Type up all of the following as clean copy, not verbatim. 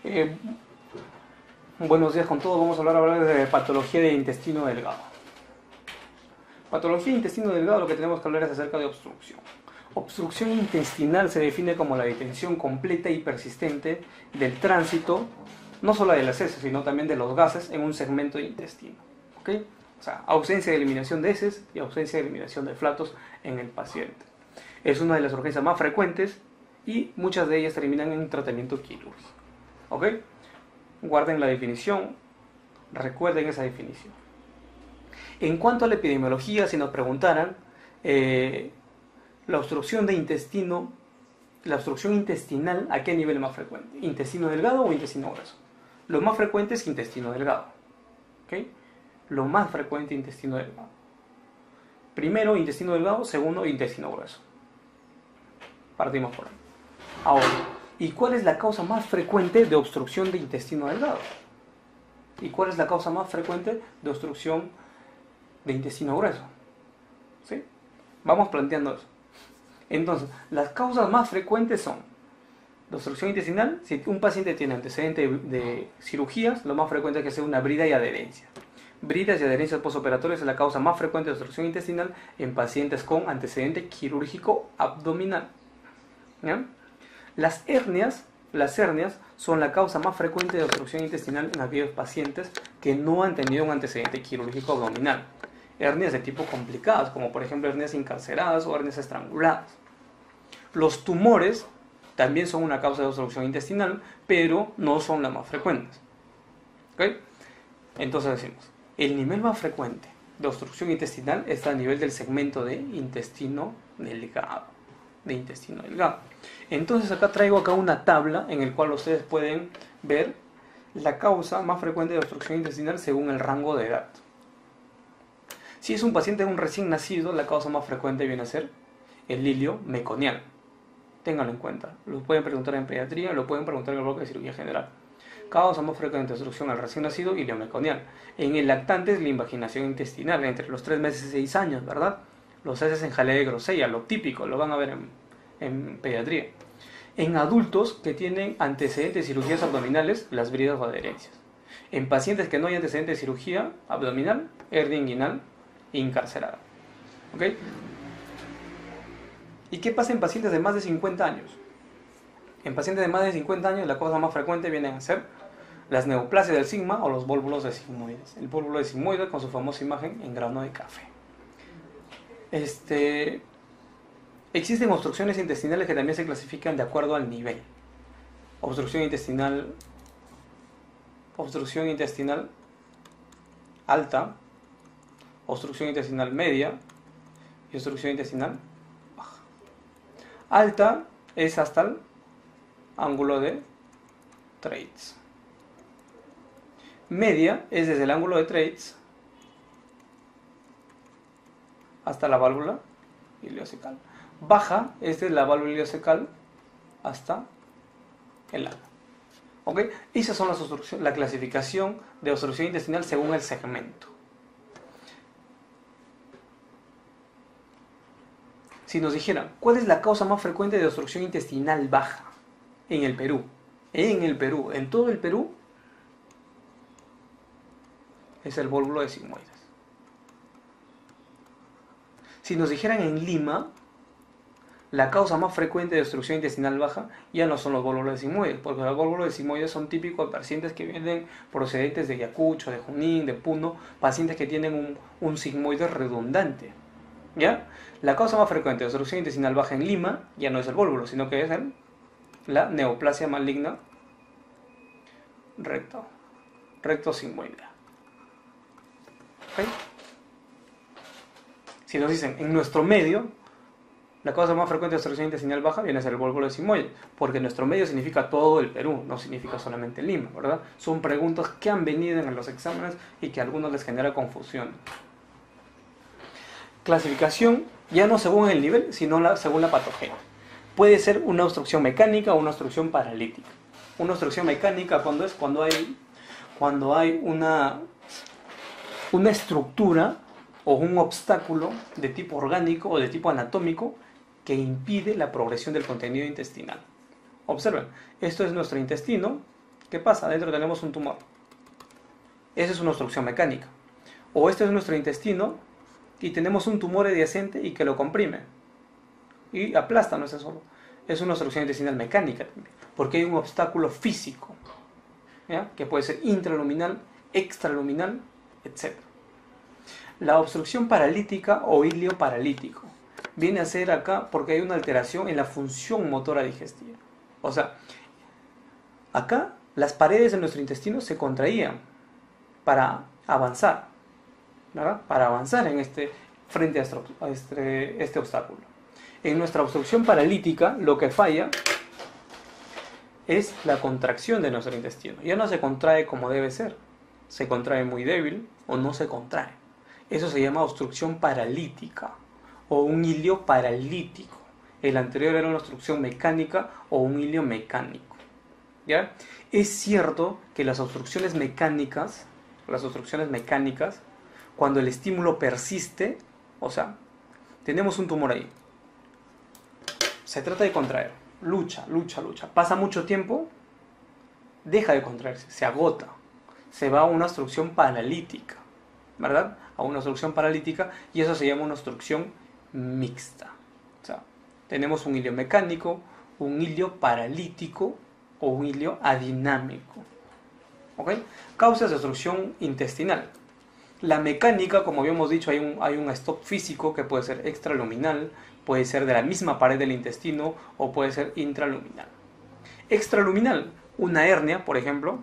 Eh, Buenos días con todos. Vamos a hablar ahora de patología de intestino delgado. Patología de intestino delgado, lo que tenemos que hablar es acerca de obstrucción. Obstrucción intestinal se define como la detención completa y persistente del tránsito, no solo de las heces, sino también de los gases en un segmento de intestino. ¿Ok? O sea, ausencia de eliminación de heces y ausencia de eliminación de flatos en el paciente. Es una de las urgencias más frecuentes y muchas de ellas terminan en tratamiento quirúrgico. ¿Ok? Guarden la definición, recuerden esa definición. En cuanto a la epidemiología, si nos preguntaran, la obstrucción de intestino, la obstrucción intestinal, ¿a qué nivel es más frecuente? ¿Intestino delgado o intestino grueso? Lo más frecuente es intestino delgado. ¿Ok? Lo más frecuente intestino delgado. Primero intestino delgado, segundo intestino grueso. Partimos por ahí. Ahora, ¿y cuál es la causa más frecuente de obstrucción de intestino delgado? ¿Y cuál es la causa más frecuente de obstrucción de intestino grueso? ¿Sí? Vamos planteando eso. Entonces, las causas más frecuentes son la obstrucción intestinal. Si un paciente tiene antecedente de cirugías, lo más frecuente es que sea una brida y adherencia. Bridas y adherencias postoperatorias es la causa más frecuente de obstrucción intestinal en pacientes con antecedente quirúrgico abdominal. ¿Ya? Las hernias son la causa más frecuente de obstrucción intestinal en aquellos pacientes que no han tenido un antecedente quirúrgico abdominal. Hernias de tipo complicadas, como por ejemplo hernias encarceradas o hernias estranguladas. Los tumores también son una causa de obstrucción intestinal, pero no son las más frecuentes. ¿Ok? Entonces decimos, el nivel más frecuente de obstrucción intestinal está a nivel del segmento de intestino delgado. Entonces acá traigo una tabla en la cual ustedes pueden ver la causa más frecuente de obstrucción intestinal según el rango de edad. Si es un paciente un recién nacido, la causa más frecuente viene a ser el hilio meconiano. Ténganlo en cuenta. Lo pueden preguntar en pediatría, lo pueden preguntar en el bloque de cirugía general. Causa más frecuente de obstrucción al recién nacido, hilio meconiano. En el lactante es la invaginación intestinal, entre los 3 meses y 6 años, ¿verdad? Los heces en jalea de grosella, lo típico, lo van a ver en pediatría. En adultos que tienen antecedentes de cirugías abdominales, las bridas o adherencias. En pacientes que no hay antecedentes de cirugía abdominal, hernia inguinal encarcerada. ¿Ok? ¿Y qué pasa en pacientes de más de 50 años? En pacientes de más de 50 años, la causa más frecuente vienen a ser las neoplasias del sigma o los vólvulos de sigmoides. El vólvulo de sigmoide con su famosa imagen en grano de café. Existen obstrucciones intestinales que también se clasifican de acuerdo al nivel. Obstrucción intestinal alta, obstrucción intestinal media y obstrucción intestinal baja. Alta es hasta el ángulo de Treitz. Media es desde el ángulo de Treitz hasta la válvula ileocecal. Baja es desde la válvula ileocecal hasta el ano. ¿Ok? Esas son la clasificación de obstrucción intestinal según el segmento. Si nos dijeran, ¿cuál es la causa más frecuente de obstrucción intestinal baja en el Perú? En todo el Perú, es el vólvulo de sigmoides. Si nos dijeran en Lima, la causa más frecuente de obstrucción intestinal baja ya no son los vólvulos de sigmoides, porque los vólvulos de sigmoides son típicos de pacientes que vienen procedentes de Ayacucho, de Junín, de Puno, pacientes que tienen un sigmoide redundante. ¿Ya? La causa más frecuente de obstrucción intestinal baja en Lima ya no es el vólvulo, sino que es la neoplasia maligna recto sigmoidea. ¿Okay? Si nos dicen, en nuestro medio, la causa más frecuente de obstrucción intestinal baja viene a ser el vólvulo de sigmoide, porque nuestro medio significa todo el Perú, no significa solamente Lima, ¿verdad? Son preguntas que han venido en los exámenes y que a algunos les genera confusión. Clasificación, ya no según el nivel, sino según la patogenia. Puede ser una obstrucción mecánica o una obstrucción paralítica. Una obstrucción mecánica, cuando hay una estructura o un obstáculo de tipo orgánico o de tipo anatómico que impide la progresión del contenido intestinal. Observen, esto es nuestro intestino, ¿Qué pasa? Adentro tenemos un tumor. Esa es una obstrucción mecánica. O este es nuestro intestino y tenemos un tumor adyacente y que lo comprime y aplasta, no es eso. Es una obstrucción intestinal mecánica también, porque hay un obstáculo físico, ¿ya? Que puede ser intraluminal, extraluminal, etc. La obstrucción paralítica o ilio paralítico viene a ser acá porque hay una alteración en la función motora digestiva. O sea, acá las paredes de nuestro intestino se contraían para avanzar, ¿verdad? Para avanzar en frente a este obstáculo. En nuestra obstrucción paralítica lo que falla es la contracción de nuestro intestino. Ya no se contrae como debe ser, se contrae muy débil o no se contrae. Eso se llama obstrucción paralítica o un ilio paralítico. El anterior era una obstrucción mecánica o un ilio mecánico, ¿ya? Es cierto que las obstrucciones mecánicas, cuando el estímulo persiste, o sea, tenemos un tumor ahí, se trata de contraer, lucha, pasa mucho tiempo, deja de contraerse, se agota, se va a una obstrucción paralítica, ¿verdad? A una obstrucción paralítica, y eso se llama una obstrucción mixta. O sea, tenemos un ilio mecánico, un ilio paralítico o un ilio adinámico. ¿Ok? Causas de obstrucción intestinal. La mecánica, como habíamos dicho, hay un stop físico que puede ser extraluminal, puede ser de la misma pared del intestino o puede ser intraluminal. Extraluminal, una hernia, por ejemplo,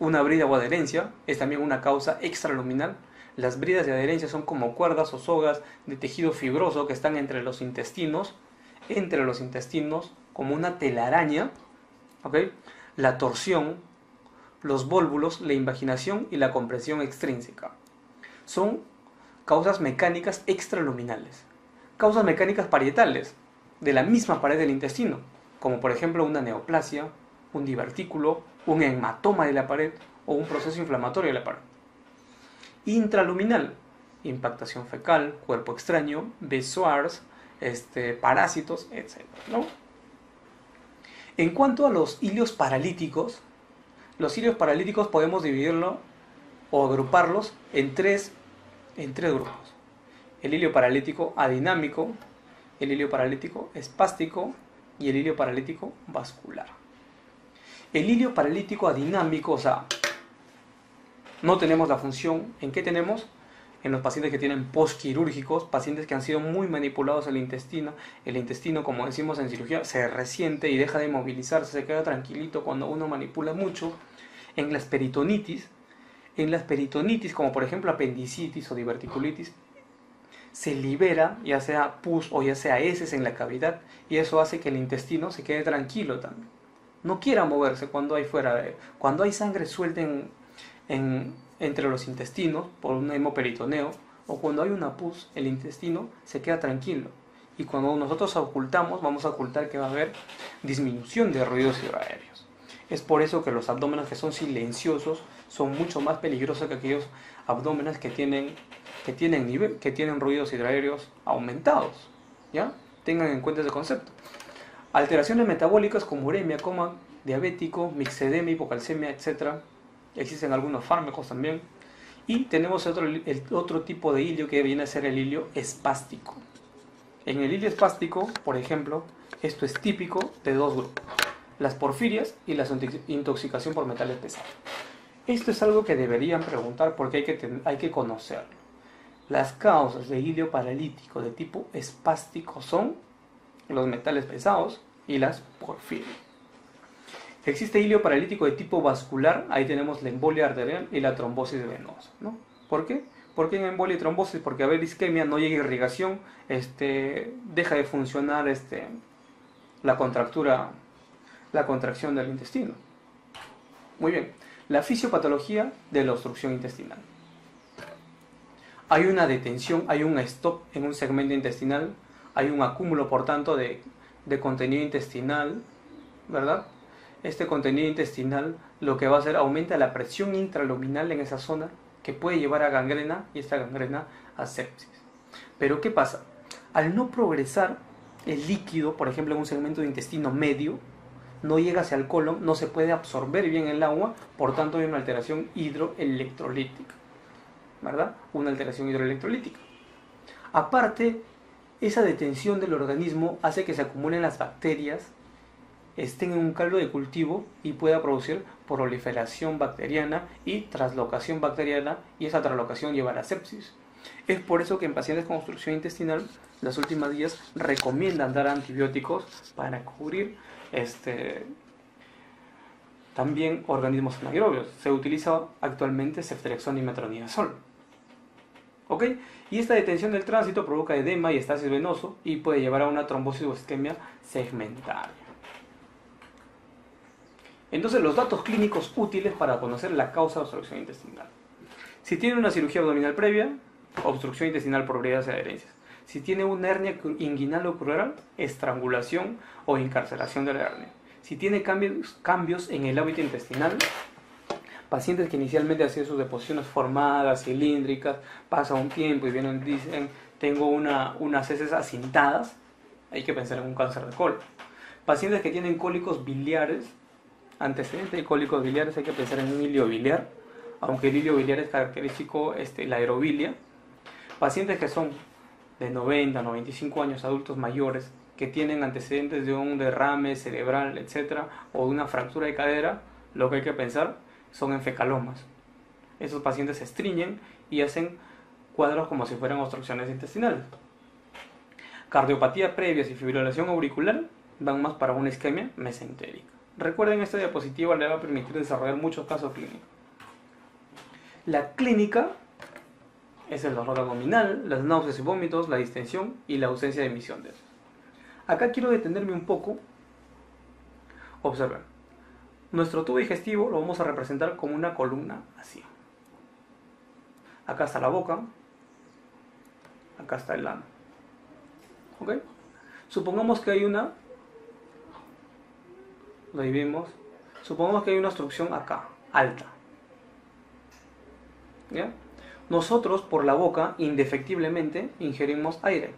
una brida o adherencia, es también una causa extraluminal. Las bridas de adherencia son como cuerdas o sogas de tejido fibroso que están entre los intestinos, como una telaraña, ¿ok? La torsión, los vólvulos, la invaginación y la compresión extrínseca. Son causas mecánicas extraluminales. Causas mecánicas parietales, de la misma pared del intestino, como por ejemplo una neoplasia, un divertículo, un hematoma de la pared o un proceso inflamatorio de la pared. Intraluminal, impactación fecal, cuerpo extraño, besoars, parásitos, etc., ¿no? En cuanto a los ilios paralíticos podemos dividirlo o agruparlos en tres grupos. El ilio paralítico adinámico, el ilio paralítico espástico y el ilio paralítico vascular. El ilio paralítico adinámico, o sea, no tenemos la función. ¿En qué tenemos? En los pacientes que tienen postquirúrgicos, pacientes que han sido muy manipulados el intestino, como decimos en cirugía, se resiente y deja de movilizarse, se queda tranquilito cuando uno manipula mucho. En las peritonitis, como por ejemplo apendicitis o diverticulitis, se libera ya sea pus o ya sea heces en la cavidad, y eso hace que el intestino se quede tranquilo también. No quiera moverse cuando hay sangre suelta entre los intestinos por un hemoperitoneo, o cuando hay una pus, el intestino se queda tranquilo. Y cuando nosotros ocultamos, vamos a ocultar que va a haber disminución de ruidos hidroaéreos. Es por eso que los abdómenes que son silenciosos son mucho más peligrosos que aquellos abdómenes que tienen ruidos hidroaéreos aumentados, ¿ya? Tengan en cuenta ese concepto. Alteraciones metabólicas como uremia, coma diabético, mixedemia, hipocalcemia, etc. Existen algunos fármacos también. Y tenemos otro tipo de ilio que viene a ser el ilio espástico. En el ilio espástico, por ejemplo, esto es típico de dos grupos: las porfirias y la intoxicación por metales pesados. Esto es algo que deberían preguntar porque hay que conocerlo. Las causas de ilio paralítico de tipo espástico son los metales pesados y las porfirias. Existe ilio paralítico de tipo vascular, ahí tenemos la embolia arterial y la trombosis venosa, ¿no? ¿Por qué? ¿Por qué en embolia y trombosis? Porque a ver isquemia, no llega irrigación, deja de funcionar la contracción del intestino. Muy bien, la fisiopatología de la obstrucción intestinal. Hay una detención, hay un stop en un segmento intestinal, hay un acúmulo, por tanto, de contenido intestinal, ¿verdad? Este contenido intestinal lo que va a hacer, aumenta la presión intraluminal en esa zona, que puede llevar a gangrena, y esta gangrena a sepsis. Pero ¿qué pasa? Al no progresar el líquido, por ejemplo en un segmento de intestino medio, no llega hacia el colon, no se puede absorber bien el agua, por tanto hay una alteración hidroelectrolítica, ¿verdad? Una alteración hidroelectrolítica. Aparte, esa detención del organismo hace que se acumulen las bacterias, estén en un caldo de cultivo y pueda producir proliferación bacteriana y translocación bacteriana, y esa translocación lleva a la sepsis. Es por eso que en pacientes con obstrucción intestinal, las últimas días recomiendan dar antibióticos para cubrir también organismos anaerobios. Se utiliza actualmente ceftriaxona y metronidazol. ¿Ok? Y esta detención del tránsito provoca edema y estasis venoso y puede llevar a una trombosis o isquemia segmentaria. Entonces, los datos clínicos útiles para conocer la causa de obstrucción intestinal. Si tiene una cirugía abdominal previa, obstrucción intestinal por heridas y adherencias. Si tiene una hernia inguinal o crural, estrangulación o encarcelación de la hernia. Si tiene cambios en el hábito intestinal, pacientes que inicialmente hacían sus deposiciones formadas, cilíndricas, pasa un tiempo y vienen y dicen, tengo unas heces acintadas, hay que pensar en un cáncer de colon. Pacientes que tienen cólicos biliares, antecedente de cólicos biliares, hay que pensar en un hilio biliar, aunque el hilio biliar es característico la aerobilia. Pacientes que son de 90 a 95 años, adultos mayores, que tienen antecedentes de un derrame cerebral, etc., o de una fractura de cadera, lo que hay que pensar son en fecalomas. Esos pacientes se estreñen y hacen cuadros como si fueran obstrucciones intestinales. Cardiopatía previas y fibrilación auricular van más para una isquemia mesentérica. Recuerden, esta diapositiva le va a permitir desarrollar muchos casos clínicos. La clínica es el dolor abdominal, las náuseas y vómitos, la distensión y la ausencia de emisión de heces. Acá quiero detenerme un poco. Observen. Nuestro tubo digestivo lo vamos a representar como una columna así. Acá está la boca. Acá está el ano. ¿Ok? Supongamos que hay una... Lo dividimos. Supongamos que hay una obstrucción acá, alta. ¿Ya? Nosotros por la boca indefectiblemente ingerimos aire,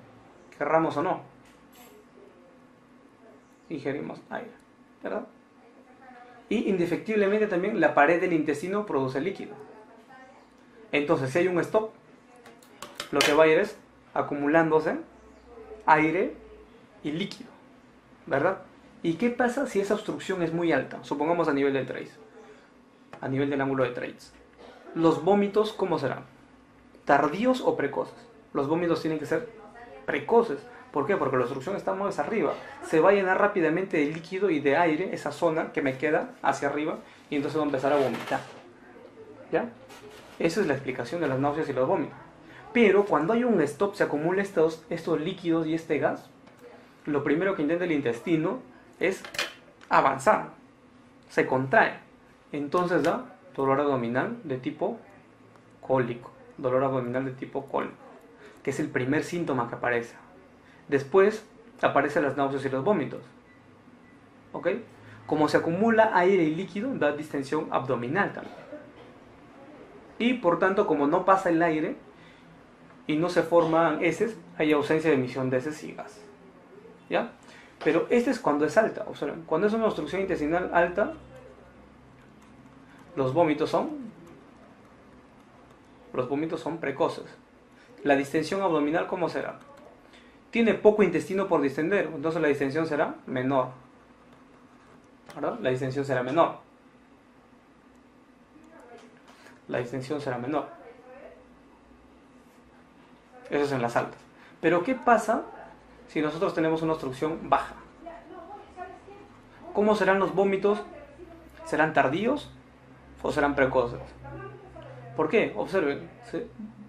querramos o no. Ingerimos aire, ¿verdad? Y indefectiblemente también la pared del intestino produce líquido. Entonces, si hay un stop, lo que va a ir es acumulándose aire y líquido, ¿verdad? ¿Y qué pasa si esa obstrucción es muy alta? Supongamos a nivel del trace, a nivel del ángulo de trace. Los vómitos, ¿cómo serán? ¿Tardíos o precoces? Los vómitos tienen que ser precoces. ¿Por qué? Porque la obstrucción está más arriba. Se va a llenar rápidamente de líquido y de aire esa zona que me queda hacia arriba, y entonces voy a empezar a vomitar. ¿Ya? Esa es la explicación de las náuseas y los vómitos. Pero cuando hay un stop, se acumulan estos líquidos y este gas, lo primero que intenta el intestino es avanzar. Se contrae. Entonces da dolor abdominal de tipo cólico. Dolor abdominal de tipo cólico, que es el primer síntoma que aparece. Después aparecen las náuseas y los vómitos. ¿Ok? Como se acumula aire y líquido, da distensión abdominal también. Y por tanto, como no pasa el aire y no se forman heces, hay ausencia de emisión de heces y gas. ¿Ya? Pero este es cuando es alta. Observen, cuando es una obstrucción intestinal alta, los vómitos son precoces. La distensión abdominal, ¿cómo será? Tiene poco intestino por distender, entonces la distensión será menor. ¿Verdad? La distensión será menor. La distensión será menor. Eso es en las altas. Pero ¿qué pasa si nosotros tenemos una obstrucción baja? ¿Cómo serán los vómitos? ¿Serán tardíos o serán precoces? ¿Por qué? Observen,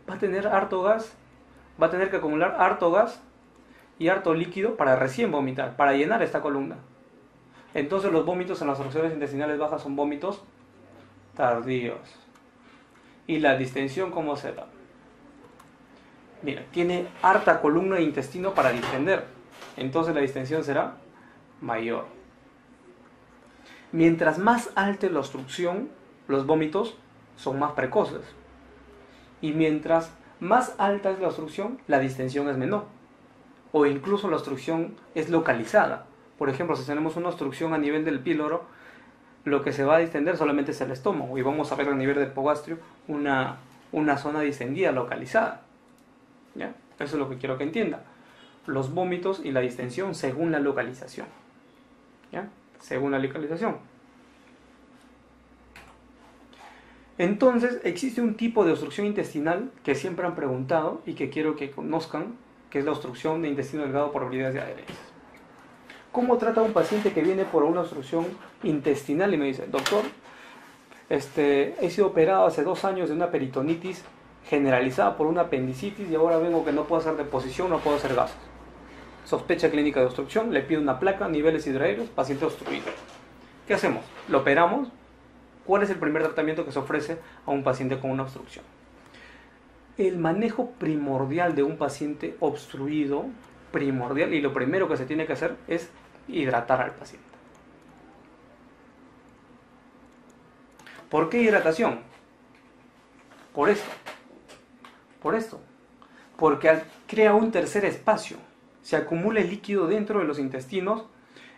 va a tener harto gas, va a tener que acumular harto gas y harto líquido para recién vomitar, para llenar esta columna. Entonces los vómitos en las obstrucciones intestinales bajas son vómitos tardíos. ¿Y la distensión cómo se da? Mira, tiene harta columna de intestino para distender, entonces la distensión será mayor. Mientras más alta es la obstrucción, los vómitos son más precoces. Y mientras más alta es la obstrucción, la distensión es menor. O incluso la obstrucción es localizada. Por ejemplo, si tenemos una obstrucción a nivel del píloro, lo que se va a distender solamente es el estómago y vamos a ver a nivel del hipogastrio una zona distendida localizada. ¿Ya? Eso es lo que quiero que entienda. Los vómitos y la distensión según la localización. ¿Ya? Según la localización. Entonces, existe un tipo de obstrucción intestinal que siempre han preguntado y que quiero que conozcan, que es la obstrucción de intestino delgado por heridas de adherencias. ¿Cómo trata a un paciente que viene por una obstrucción intestinal y me dice, doctor, he sido operado hace 2 años de una peritonitis generalizada por una apendicitis y ahora vengo que no puedo hacer deposición, no puedo hacer gases? Sospecha clínica de obstrucción, le pido una placa, niveles hidroaéreos, paciente obstruido. ¿Qué hacemos? ¿Lo operamos? ¿Cuál es el primer tratamiento que se ofrece a un paciente con una obstrucción? El manejo primordial de un paciente obstruido, primordial, y lo primero que se tiene que hacer es hidratar al paciente. ¿Por qué hidratación? Por esto. Porque crea un tercer espacio. Se acumula el líquido dentro de los intestinos.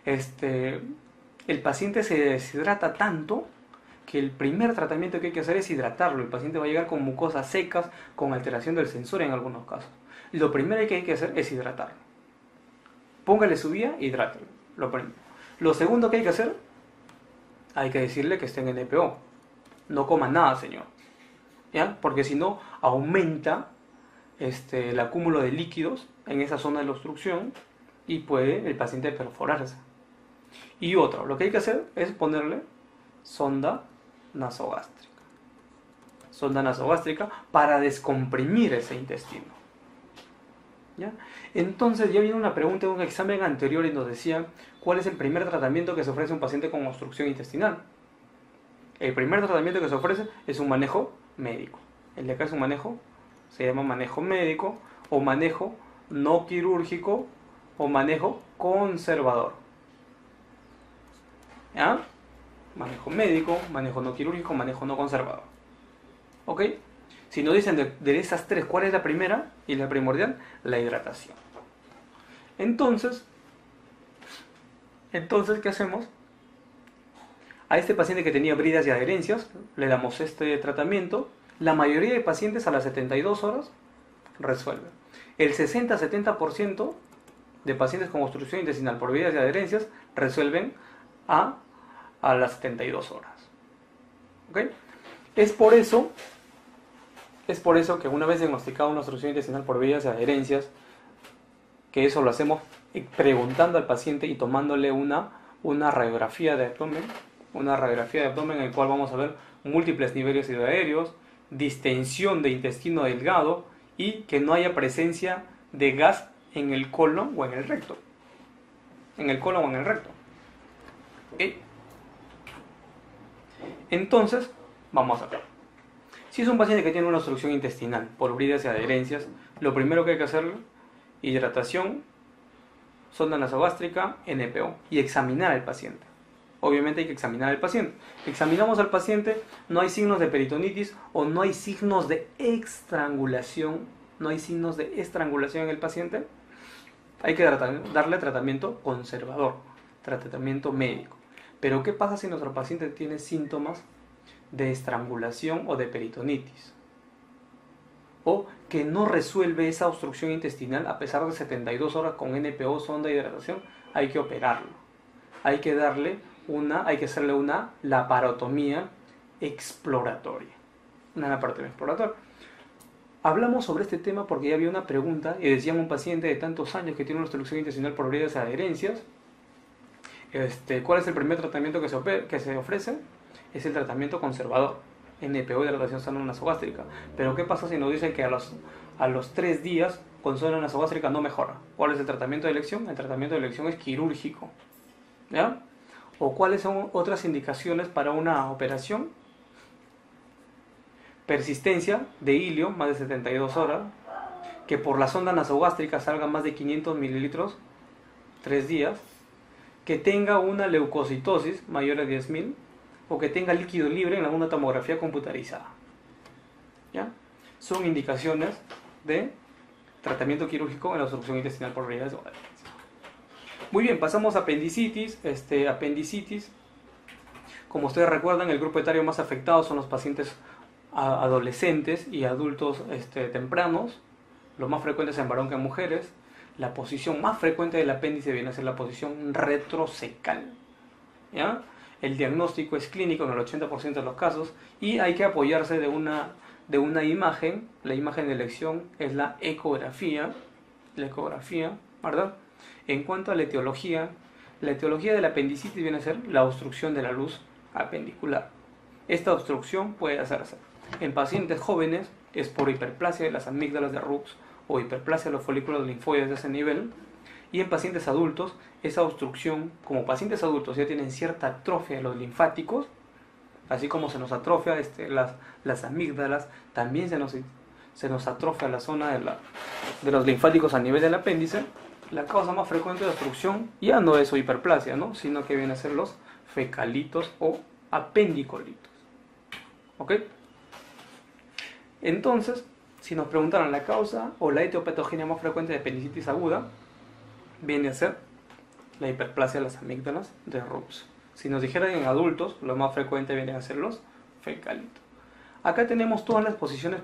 El paciente se deshidrata tanto que el primer tratamiento que hay que hacer es hidratarlo. El paciente va a llegar con mucosas secas, con alteración del sensor en algunos casos. Lo primero que hay que hacer es hidratarlo. Póngale su vía, hidrátelo. Lo primero. Lo segundo que hay que hacer, hay que decirle que esté en NPO. No coma nada, señor. ¿Ya? Porque si no, aumenta el acúmulo de líquidos en esa zona de la obstrucción y puede el paciente perforarse. Y otro, lo que hay que hacer es ponerle sonda nasogástrica. Sonda nasogástrica para descomprimir ese intestino. ¿Ya? Entonces ya viene una pregunta de un examen anterior y nos decía cuál es el primer tratamiento que se ofrece a un paciente con obstrucción intestinal. El primer tratamiento que se ofrece es un manejo médico. El de acá es un manejo, se llama manejo médico o manejo no quirúrgico o manejo conservador. ¿Ya? Manejo médico, manejo no quirúrgico, manejo no conservador. ¿Ok? Si nos dicen de esas tres, ¿cuál es la primera y la primordial? La hidratación. Entonces, ¿qué hacemos? A este paciente que tenía bridas y adherencias, le damos este tratamiento. La mayoría de pacientes a las 72 horas resuelven. El 60-70% de pacientes con obstrucción intestinal por bridas y adherencias resuelven a las 72 horas. ¿Ok? Es por eso que una vez diagnosticada una obstrucción intestinal por vías y adherencias, que eso lo hacemos preguntando al paciente y tomándole una radiografía de abdomen, en el cual vamos a ver múltiples niveles hidroaéreos, distensión de intestino delgado y que no haya presencia de gas en el colon o en el recto. ¿Okay? Entonces, vamos a ver. Si es un paciente que tiene una obstrucción intestinal por bridas y adherencias, lo primero que hay que hacer, hidratación, sonda nasogástrica, NPO y examinar al paciente. Obviamente hay que examinar al paciente. Examinamos al paciente, no hay signos de peritonitis o no hay signos de estrangulación. En el paciente. Hay que darle tratamiento conservador, tratamiento médico. Pero ¿qué pasa si nuestro paciente tiene síntomas de estrangulación o de peritonitis? O que no resuelve esa obstrucción intestinal a pesar de 72 horas con NPO, sonda y hidratación. Hay que operarlo. Hay que hacerle una laparotomía exploratoria. Hablamos sobre este tema porque ya había una pregunta y decían un paciente de tantos años que tiene una obstrucción intestinal por bridas y adherencias. ¿Cuál es el primer tratamiento que se ofrece? Es el tratamiento conservador, NPO, hidratación sonda nasogástrica. Pero ¿qué pasa si nos dicen que a los 3 días con sonda nasogástrica no mejora? ¿Cuál es el tratamiento de elección? El tratamiento de elección es quirúrgico. ¿Ya? ¿O cuáles son otras indicaciones para una operación? Persistencia de hilio, más de 72 horas, que por la sonda nasogástrica salga más de 500 mililitros, 3 días, que tenga una leucocitosis mayor a 10.000 o que tenga líquido libre en alguna tomografía computarizada. ¿Ya? Son indicaciones de tratamiento quirúrgico en la obstrucción intestinal por bridas o adherencias. Muy bien, pasamos a apendicitis. Apendicitis, como ustedes recuerdan, el grupo etario más afectado son los pacientes adolescentes y adultos tempranos, los más frecuentes en varón que en mujeres. La posición más frecuente del apéndice viene a ser la posición retrocecal, ¿ya? El diagnóstico es clínico en el 80% de los casos y hay que apoyarse de una imagen. La imagen de elección es la ecografía, ¿verdad? En cuanto a la etiología de la apendicitis viene a ser la obstrucción de la luz apendicular. Esta obstrucción puede hacerse en pacientes jóvenes, es por hiperplasia de las amígdalas de Rux o hiperplasia de los folículos linfoides de ese nivel, y en pacientes adultos, esa obstrucción, como pacientes adultos ya tienen cierta atrofia de los linfáticos, así como se nos atrofia las amígdalas, también se nos atrofia la zona de los linfáticos a nivel del apéndice. La causa más frecuente de obstrucción ya no es hiperplasia, ¿no? Sino que vienen a ser los fecalitos o apendicolitos. ¿Ok? Entonces, si nos preguntaran la causa o la etiopatogenia más frecuente de apendicitis aguda, viene a ser la hiperplasia de las amígdalas de Rux. Si nos dijeran en adultos, lo más frecuente vienen a ser los fecalitos. Acá tenemos todas las posiciones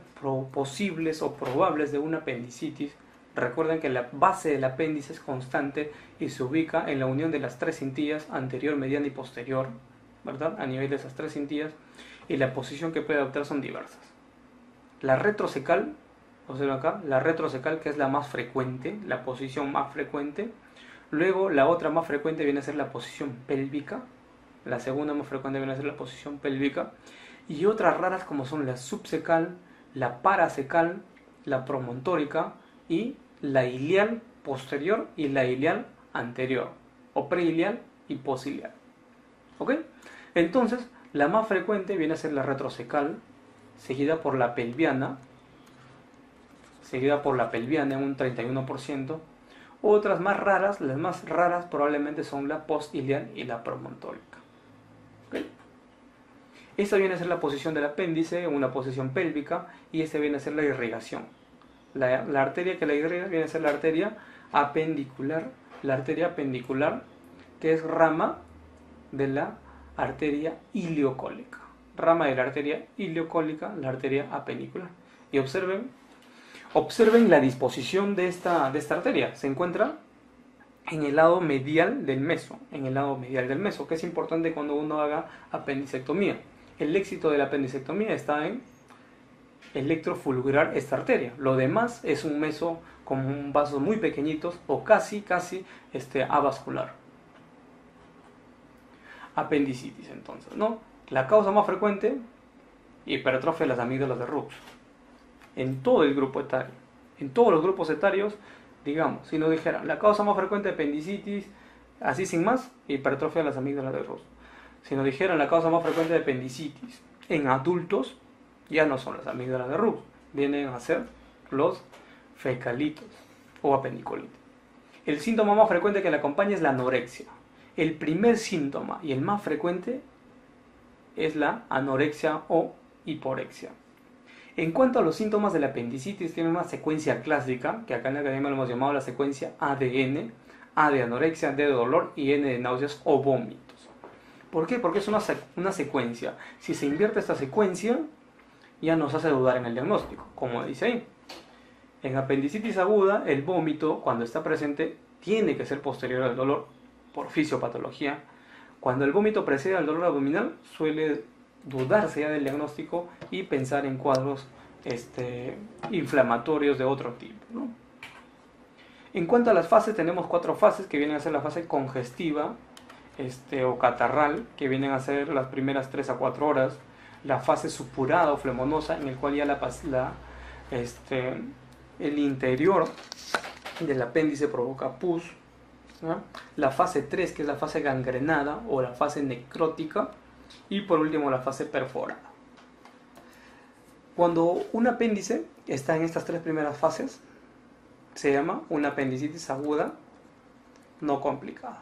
posibles o probables de una apendicitis. Recuerden que la base del apéndice es constante y se ubica en la unión de las tres cintillas anterior, mediana y posterior, ¿verdad? A nivel de esas tres cintillas, y la posición que puede adoptar son diversas. La retrocecal, observen acá, la retrocecal, que es la más frecuente, la posición más frecuente. Luego la otra más frecuente viene a ser la posición pélvica, la segunda más frecuente viene a ser la posición pélvica, y otras raras como son la subcecal, la paracecal, la promontórica y la ilial posterior y la ilial anterior, o preilial y posilial. ¿Ok? Entonces, la más frecuente viene a ser la retrocecal, seguida por la pelviana en un 31%. Otras más raras, las más raras probablemente son la postilial y la promontórica. ¿Okay? Esta viene a ser la posición del apéndice en una posición pélvica, y esta viene a ser la irrigación. La arteria que la irriga viene a ser la arteria apendicular, que es rama de la arteria iliocólica. Rama de la arteria iliocólica, la arteria apendicular. Y observen la disposición de esta arteria. Se encuentra en el lado medial del meso, que es importante cuando uno haga apendicectomía. El éxito de la apendicectomía está en electrofulgurar esta arteria. Lo demás es un meso con un vasos muy pequeñitos o casi avascular. Apendicitis, entonces, ¿no? La causa más frecuente, hipertrofia de las amígdalas de Rux. En todo el grupo etario. En todos los grupos etarios, digamos, si nos dijeran la causa más frecuente de apendicitis, así sin más, hipertrofia de las amígdalas de Rux. Si nos dijeran la causa más frecuente de apendicitis en adultos, ya no son las amígdalas de Rux, vienen a ser los fecalitos o apendicolitos. El síntoma más frecuente que le acompaña es la anorexia. El primer síntoma y el más frecuente es la anorexia o hiporexia. En cuanto a los síntomas de la apendicitis, tiene una secuencia clásica, que acá en la academia lo hemos llamado la secuencia ADN, A de anorexia, D de dolor y N de náuseas o vómitos. ¿Por qué? Porque es una secuencia. Si se invierte esta secuencia, ya nos hace dudar en el diagnóstico, como dice ahí. En apendicitis aguda, el vómito, cuando está presente, tiene que ser posterior al dolor, por fisiopatología. Cuando el vómito precede al dolor abdominal, suele dudarse ya del diagnóstico y pensar en cuadros inflamatorios de otro tipo, ¿no? En cuanto a las fases, tenemos 4 fases que vienen a ser la fase congestiva o catarral, que vienen a ser las primeras 3 a 4 horas. La fase supurada o flemonosa, en el cual ya el interior del apéndice provoca pus, ¿no? La fase 3, que es la fase gangrenada o la fase necrótica, y por último la fase perforada. Cuando un apéndice está en estas 3 primeras fases, se llama una apendicitis aguda no complicada.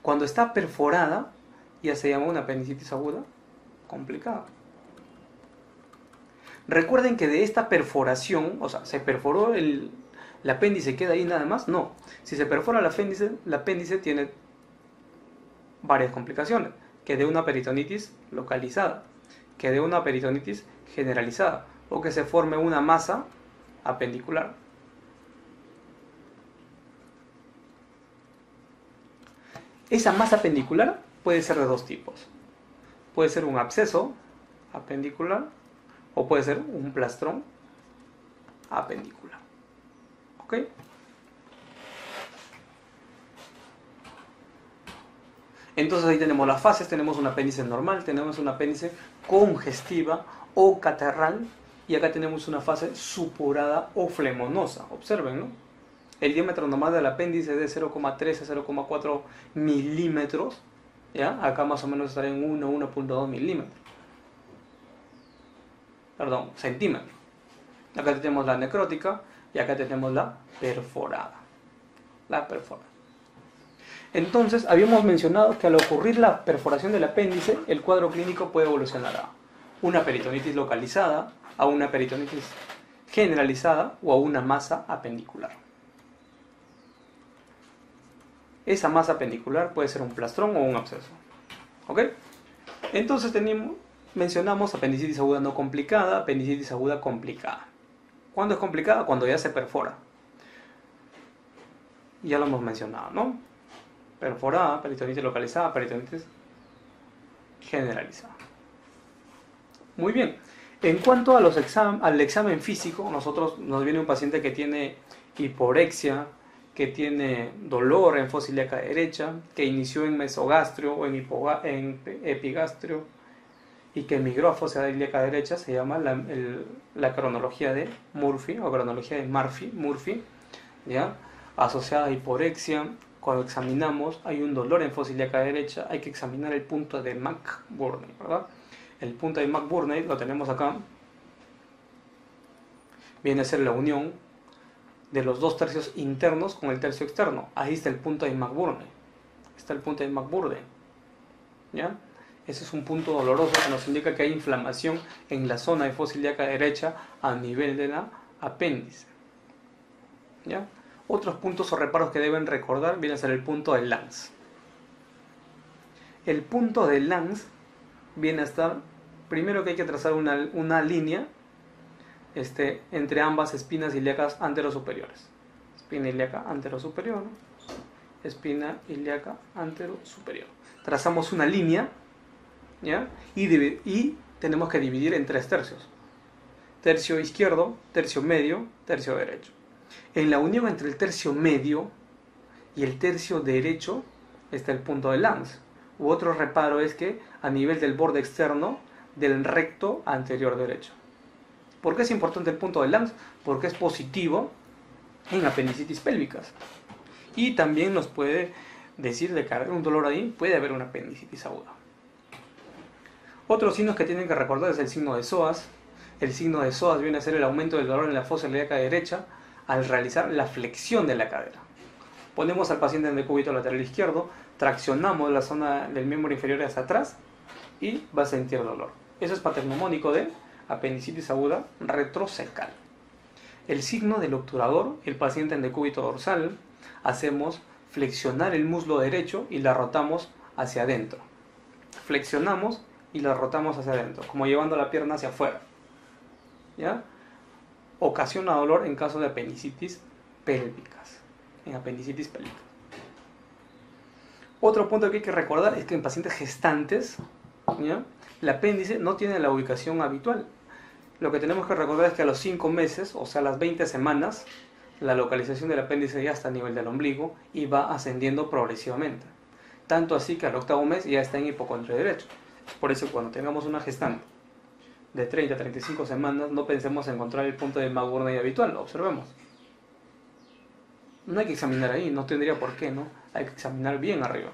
Cuando está perforada, ya se llama una apendicitis aguda complicada. Recuerden que de esta perforación, o sea, se perforó ¿El apéndice queda ahí nada más? No. Si se perfora el apéndice tiene varias complicaciones. Que dé una peritonitis localizada, que dé una peritonitis generalizada, o que se forme una masa apendicular. Esa masa apendicular puede ser de dos tipos. Puede ser un absceso apendicular o puede ser un plastrón apendicular. ¿Ok? Entonces ahí tenemos las fases, tenemos un apéndice normal, tenemos un apéndice congestiva o catarral y acá tenemos una fase supurada o flemonosa. Observen, ¿no? El diámetro normal del apéndice es de 0,3 a 0,4 milímetros, ¿ya? Acá más o menos estaría en 1,2 milímetros. Perdón, centímetros. Acá tenemos la necrótica y acá tenemos la perforada. La perforada. Entonces, habíamos mencionado que al ocurrir la perforación del apéndice, el cuadro clínico puede evolucionar a una peritonitis localizada, a una peritonitis generalizada o a una masa apendicular. Esa masa apendicular puede ser un plastrón o un absceso. ¿Ok? Entonces mencionamos apendicitis aguda no complicada, apendicitis aguda complicada. ¿Cuándo es complicada? Cuando ya se perfora. Ya lo hemos mencionado, ¿no? Perforada, peritonitis localizada, peritonitis generalizada. Muy bien. En cuanto a al examen físico, nos viene un paciente que tiene hiporexia, que tiene dolor en fosa ilíaca derecha, que inició en mesogastrio o en epigastrio y que migró a fosa ilíaca derecha. Se llama la cronología de Murphy o cronología de Murphy, ¿ya? Asociada a hiporexia. Cuando examinamos, hay un dolor en fosa ilíaca derecha, hay que examinar el punto de McBurney, ¿verdad? El punto de McBurney lo tenemos acá. Viene a ser la unión de los dos tercios internos con el tercio externo. Ahí está el punto de McBurney. Está el punto de McBurney, ¿ya? Ese es un punto doloroso que nos indica que hay inflamación en la zona de fosa ilíaca derecha a nivel de la apéndice, ¿ya? Otros puntos o reparos que deben recordar viene a ser el punto de Lanz. El punto de Lanz viene a estar, primero que hay que trazar una línea entre ambas espinas ilíacas anterosuperiores. Espina ilíaca anterosuperior, ¿no? Espina ilíaca anterosuperior. Trazamos una línea, ¿ya? Y tenemos que dividir en 3 tercios. Tercio izquierdo, tercio medio, tercio derecho. En la unión entre el tercio medio y el tercio derecho está el punto de Lanz. Otro reparo es que a nivel del borde externo del recto anterior derecho. ¿Por qué es importante el punto de Lanz? Porque es positivo en apendicitis pélvicas. Y también nos puede decir de que hay un dolor ahí, puede haber una apendicitis aguda. Otros signos que tienen que recordar es el signo de psoas. El signo de psoas viene a ser el aumento del dolor en la fosa ilíaca derecha al realizar la flexión de la cadera. Ponemos al paciente en decúbito lateral izquierdo, traccionamos la zona del miembro inferior hacia atrás y va a sentir dolor. Eso es paternognomónico de apendicitis aguda retrocecal. El signo del obturador, el paciente en decúbito dorsal, hacemos flexionar el muslo derecho y la rotamos hacia adentro. Flexionamos y la rotamos hacia adentro, como llevando la pierna hacia afuera, ¿ya? Ocasiona dolor en caso de apendicitis pélvicas. En apendicitis pélvica. Otro punto que hay que recordar es que en pacientes gestantes, ¿ya?, el apéndice no tiene la ubicación habitual. Lo que tenemos que recordar es que a los 5 meses, o sea, a las 20 semanas, la localización del apéndice ya está a nivel del ombligo y va ascendiendo progresivamente. Tanto así que al 8º mes ya está en hipocondrio derecho. Por eso cuando tengamos una gestante de 30 a 35 semanas, no pensemos en encontrar el punto de McBurney habitual, observemos. No hay que examinar ahí, no tendría por qué, ¿no? Hay que examinar bien arriba.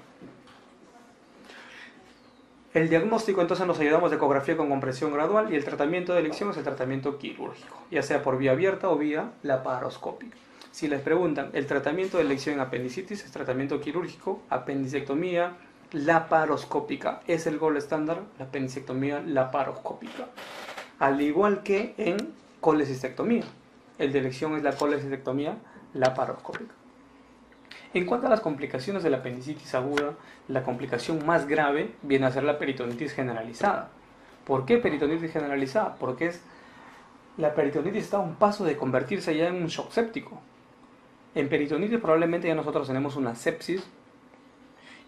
El diagnóstico, entonces, nos ayudamos de ecografía con compresión gradual y el tratamiento de elección es el tratamiento quirúrgico, ya sea por vía abierta o vía laparoscópica. Si les preguntan, el tratamiento de elección en apendicitis es tratamiento quirúrgico, apendicectomía laparoscópica. Es el gold estándar, la apendicectomía laparoscópica. Al igual que en colecistectomía. El de elección es la colecistectomía laparoscópica. En cuanto a las complicaciones de la apendicitis aguda, la complicación más grave viene a ser la peritonitis generalizada. ¿Por qué peritonitis generalizada? Porque la peritonitis está a un paso de convertirse ya en un shock séptico. En peritonitis probablemente ya nosotros tenemos una sepsis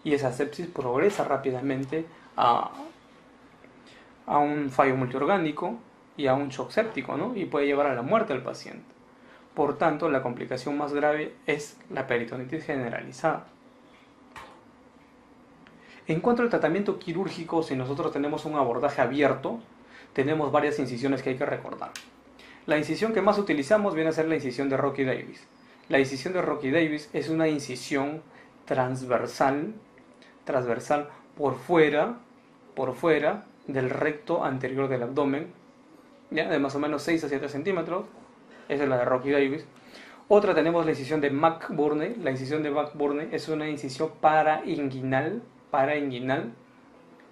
y esa sepsis progresa rápidamente a un fallo multiorgánico y a un shock séptico, ¿no? Y puede llevar a la muerte al paciente. Por tanto, la complicación más grave es la peritonitis generalizada. En cuanto al tratamiento quirúrgico, si nosotros tenemos un abordaje abierto, tenemos varias incisiones que hay que recordar. La incisión que más utilizamos viene a ser la incisión de Rocky Davis. La incisión de Rocky Davis es una incisión transversal por fuera del recto anterior del abdomen, ¿ya? De más o menos 6 a 7 centímetros. Esa es la de Rocky Davis. Otra tenemos la incisión de McBurney. La incisión de McBurney es una incisión parainguinal,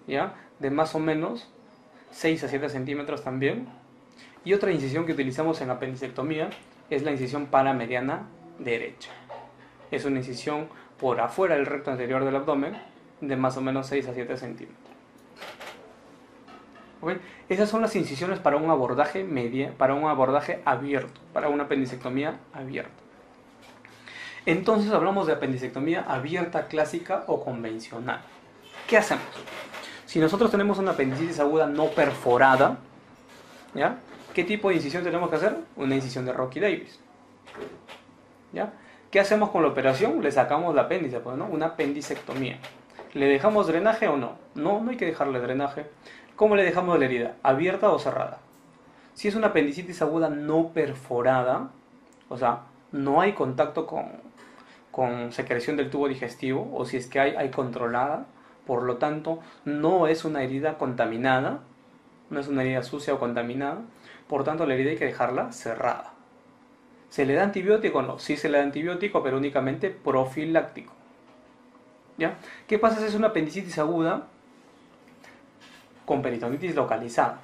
¿ya? De más o menos 6 a 7 centímetros también. Y otra incisión que utilizamos en apendicectomía es la incisión paramediana derecha. Es una incisión por afuera del recto anterior del abdomen de más o menos 6 a 7 centímetros. ¿Okay? Esas son las incisiones para un abordaje abierto, para una apendicectomía abierta. Entonces hablamos de apendicectomía abierta, clásica o convencional. ¿Qué hacemos? Si nosotros tenemos una apendicitis aguda no perforada, ¿ya? ¿Qué tipo de incisión tenemos que hacer? Una incisión de Rocky Davis, ¿ya? ¿Qué hacemos con la operación? Le sacamos el apéndice, pues, ¿no? Una apendicectomía. ¿Le dejamos drenaje o no? No, no hay que dejarle drenaje. ¿Cómo le dejamos la herida? ¿Abierta o cerrada? Si es una apendicitis aguda no perforada, o sea, no hay contacto con secreción del tubo digestivo, o si es que hay controlada, por lo tanto, no es una herida contaminada, no es una herida sucia o contaminada, por tanto, la herida hay que dejarla cerrada. ¿Se le da antibiótico o no? Sí se le da antibiótico, pero únicamente profiláctico, ¿ya? ¿Qué pasa si es una apendicitis aguda con peritonitis localizada?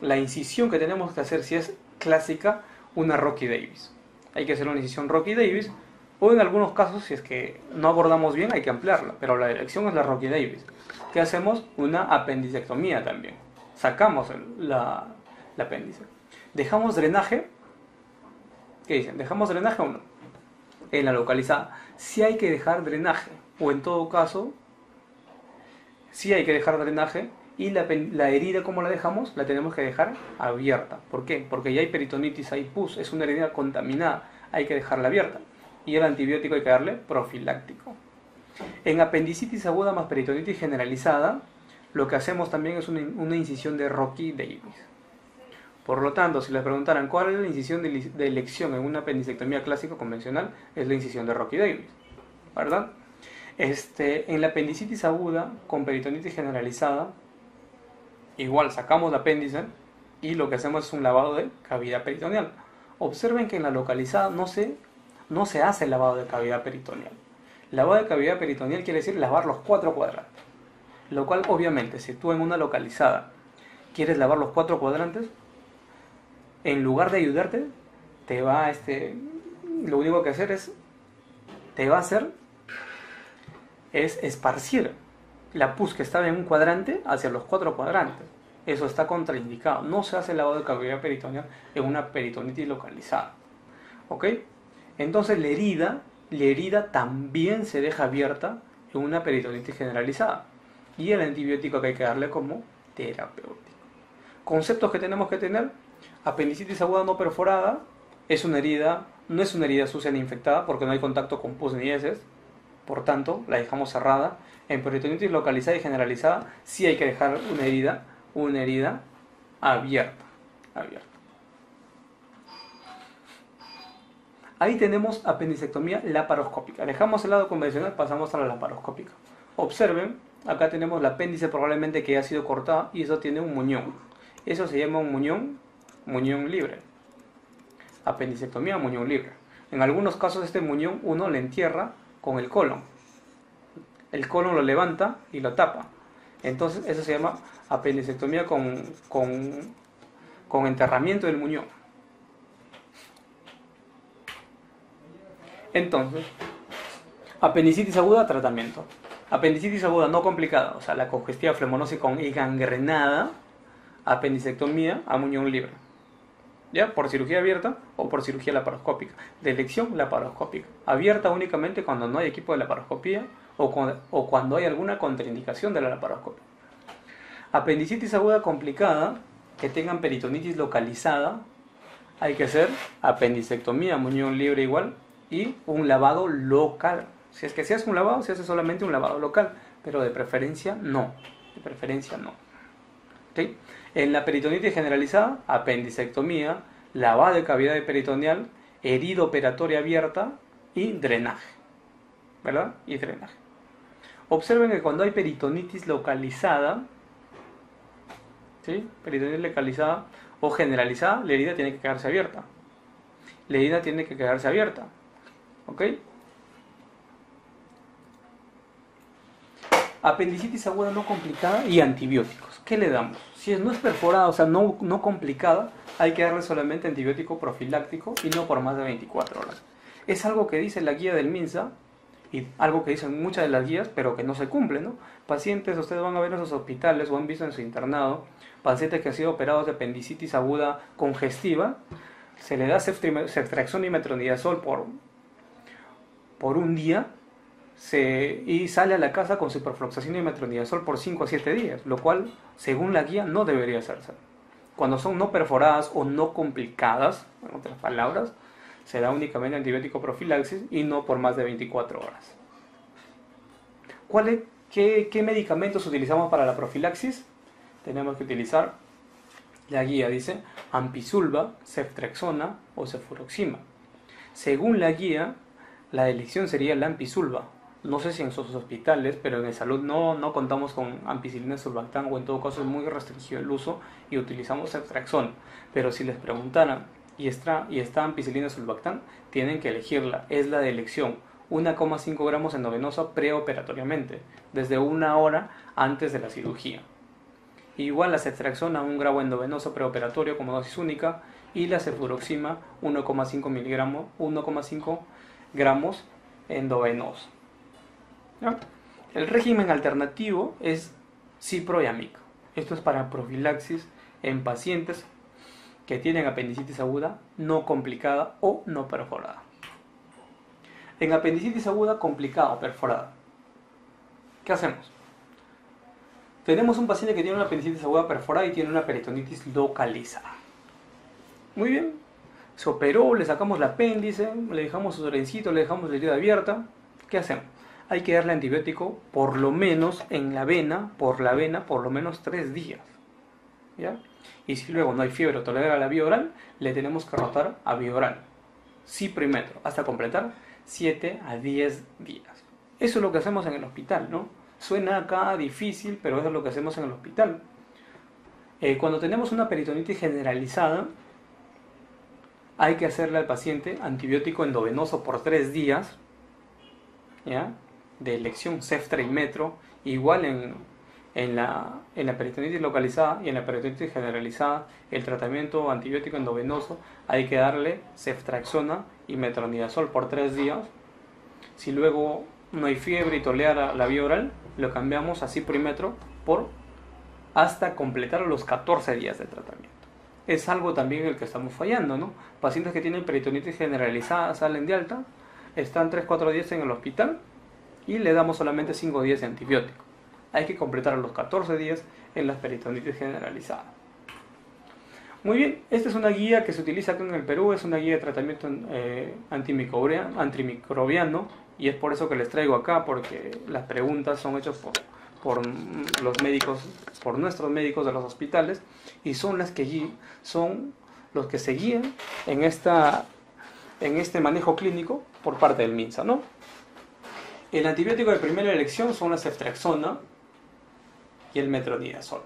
La incisión que tenemos que hacer, si es clásica, una Rocky Davis. Hay que hacer una incisión Rocky Davis, o en algunos casos, si es que no abordamos bien, hay que ampliarla, pero la elección es la Rocky Davis. ¿Qué hacemos? Una apendicectomía también. Sacamos el apéndice. ¿Dejamos drenaje? ¿Qué dicen? ¿Dejamos drenaje o no? En la localizada, sí hay que dejar drenaje, o en todo caso, sí hay que dejar drenaje. Y la herida, ¿cómo la dejamos? La tenemos que dejar abierta. ¿Por qué? Porque ya hay peritonitis, hay pus, es una herida contaminada, hay que dejarla abierta. Y el antibiótico hay que darle profiláctico. En apendicitis aguda más peritonitis generalizada, lo que hacemos también es una incisión de Rocky Davis. Por lo tanto, si les preguntaran cuál es la incisión de elección en una apendicectomía clásica convencional, es la incisión de Rocky Davis, ¿verdad? En la apendicitis aguda con peritonitis generalizada, igual sacamos el apéndice y lo que hacemos es un lavado de cavidad peritoneal. Observen que en la localizada no se hace el lavado de cavidad peritoneal. Lavado de cavidad peritoneal quiere decir lavar los 4 cuadrantes. Lo cual, obviamente, si tú en una localizada quieres lavar los 4 cuadrantes, en lugar de ayudarte, lo único que te va a hacer es esparcir la pus que estaba en un cuadrante hacia los 4 cuadrantes. Eso está contraindicado. No se hace lavado de cavidad peritoneal en una peritonitis localizada. ¿Ok? Entonces la herida también se deja abierta en una peritonitis generalizada. Y el antibiótico que hay que darle como terapéutico. Conceptos que tenemos que tener: apendicitis aguda no perforada no es una herida sucia ni infectada porque no hay contacto con pus ni heces, por tanto la dejamos cerrada. En peritonitis localizada y generalizada sí hay que dejar una herida abierta. Ahí tenemos apendicectomía laparoscópica. Dejamos el lado convencional, pasamos a la laparoscópica. Observen, acá tenemos el apéndice probablemente que ha sido cortado y eso tiene un muñón. Eso se llama un muñón libre. Apendicectomía muñón libre. En algunos casos este muñón uno le entierra con el colon. El colon lo levanta y lo tapa. Entonces eso se llama apendicectomía con enterramiento del muñón. Entonces, apendicitis aguda, tratamiento. Apendicitis aguda no complicada, o sea, la congestiva flemonosis y gangrenada, apendicectomía a muñón libre. ¿Ya? Por cirugía abierta o por cirugía laparoscópica. De elección laparoscópica. Abierta únicamente cuando no hay equipo de laparoscopía o cuando hay alguna contraindicación de la laparoscopia. Apendicitis aguda complicada, que tengan peritonitis localizada, hay que hacer apendicectomía, muñón libre igual, y un lavado local. Si es que se hace un lavado, se hace solamente un lavado local, pero de preferencia no. De preferencia no. ¿Okay? En la peritonitis generalizada, apendicectomía, lavado de cavidad peritoneal, herida operatoria abierta y drenaje. ¿Verdad? Y drenaje. Observen que cuando hay peritonitis localizada, ¿sí? Peritonitis localizada o generalizada, la herida tiene que quedarse abierta. La herida tiene que quedarse abierta. ¿Ok? Apendicitis aguda no complicada y antibióticos. ¿Qué le damos? Si no es perforada, o sea, no complicada, hay que darle solamente antibiótico profiláctico y no por más de 24 horas. Es algo que dice la guía del MINSA y algo que dicen muchas de las guías, pero que no se cumple, ¿no? Pacientes, ustedes van a ver en sus hospitales o han visto en su internado, pacientes que han sido operados de apendicitis aguda congestiva, se le da ceftriaxona y metronidazol por un día y sale a la casa con ciprofloxacina y metronidazol por 5 a 7 días, lo cual, según la guía, no debería hacerse. Cuando son no perforadas o no complicadas, en otras palabras, se da únicamente antibiótico profilaxis y no por más de 24 horas. ¿Qué medicamentos utilizamos para la profilaxis? Tenemos que utilizar, la guía dice, ampicilva, ceftriaxona o cefuroxima. Según la guía, la elección sería la ampicilva. No sé si en sus hospitales, pero en el salud no contamos con ampicilina sulbactam, o en todo caso es muy restringido el uso y utilizamos ceftriaxona. Pero si les preguntaran y está ampicilina sulbactam, tienen que elegirla. Es la de elección. 1,5 gramos endovenosa preoperatoriamente, desde 1 hora antes de la cirugía. Igual la ceftriaxona 1 gramo endovenoso preoperatorio como dosis única, y la cefuroxima 1,5 gramos endovenoso. ¿Ya? El régimen alternativo es cipro y amic. Esto es para profilaxis en pacientes que tienen apendicitis aguda no complicada o no perforada. En apendicitis aguda complicada o perforada, ¿qué hacemos? Tenemos un paciente que tiene una apendicitis aguda perforada y tiene una peritonitis localizada. Muy bien, se operó, le sacamos el apéndice, le dejamos su trencito, le dejamos la herida abierta. ¿Qué hacemos? Hay que darle antibiótico por lo menos en la vena, por lo menos 3 días. ¿Ya? Y si luego no hay fiebre o tolera la vía oral, le tenemos que rotar a vía oral, ciprimetro, hasta completar 7 a 10 días. Eso es lo que hacemos en el hospital, ¿no? Suena acá difícil, pero eso es lo que hacemos en el hospital. Cuando tenemos una peritonitis generalizada, hay que hacerle al paciente antibiótico endovenoso por 3 días, ¿ya? De elección ceftra y metro, igual en la peritonitis localizada y en la peritonitis generalizada, el tratamiento antibiótico endovenoso hay que darle ceftriaxona y metronidazol por 3 días. Si luego no hay fiebre y tolera la vía oral, lo cambiamos a ciprimetro por hasta completar los 14 días de tratamiento. Es algo también en el que estamos fallando, ¿no? Pacientes que tienen peritonitis generalizada salen de alta, están 3-4 días en el hospital y le damos solamente 5 días de antibiótico. Hay que completar los 14 días en la peritonitis generalizada. Muy bien, esta es una guía que se utiliza acá en el Perú, es una guía de tratamiento antimicrobiano, y es por eso que les traigo acá, porque las preguntas son hechas por los médicos, por nuestros médicos de los hospitales, y son los que se guían en este manejo clínico por parte del MINSA, ¿no? El antibiótico de primera elección son la ceftriaxona y el metronidazol.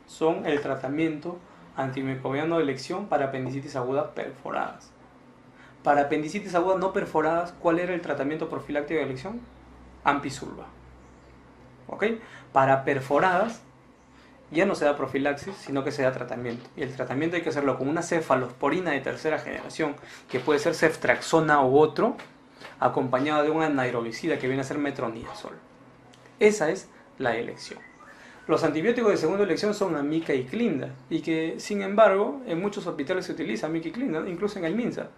Son el tratamiento antimicrobiano de elección para apendicitis aguda perforadas. Para apendicitis aguda no perforadas, ¿cuál era el tratamiento profiláctico de elección? Ampicilva. ¿Ok? Para perforadas, ya no se da profilaxis, sino que se da tratamiento. Y el tratamiento hay que hacerlo con una cefalosporina de tercera generación, que puede ser ceftraxona u otro, acompañado de un anaerobicida que viene a ser metronidazol. Esa es la elección. Los antibióticos de segunda elección son amikaciclina, y que, sin embargo, en muchos hospitales se utiliza amikaciclina, incluso en el MINSA.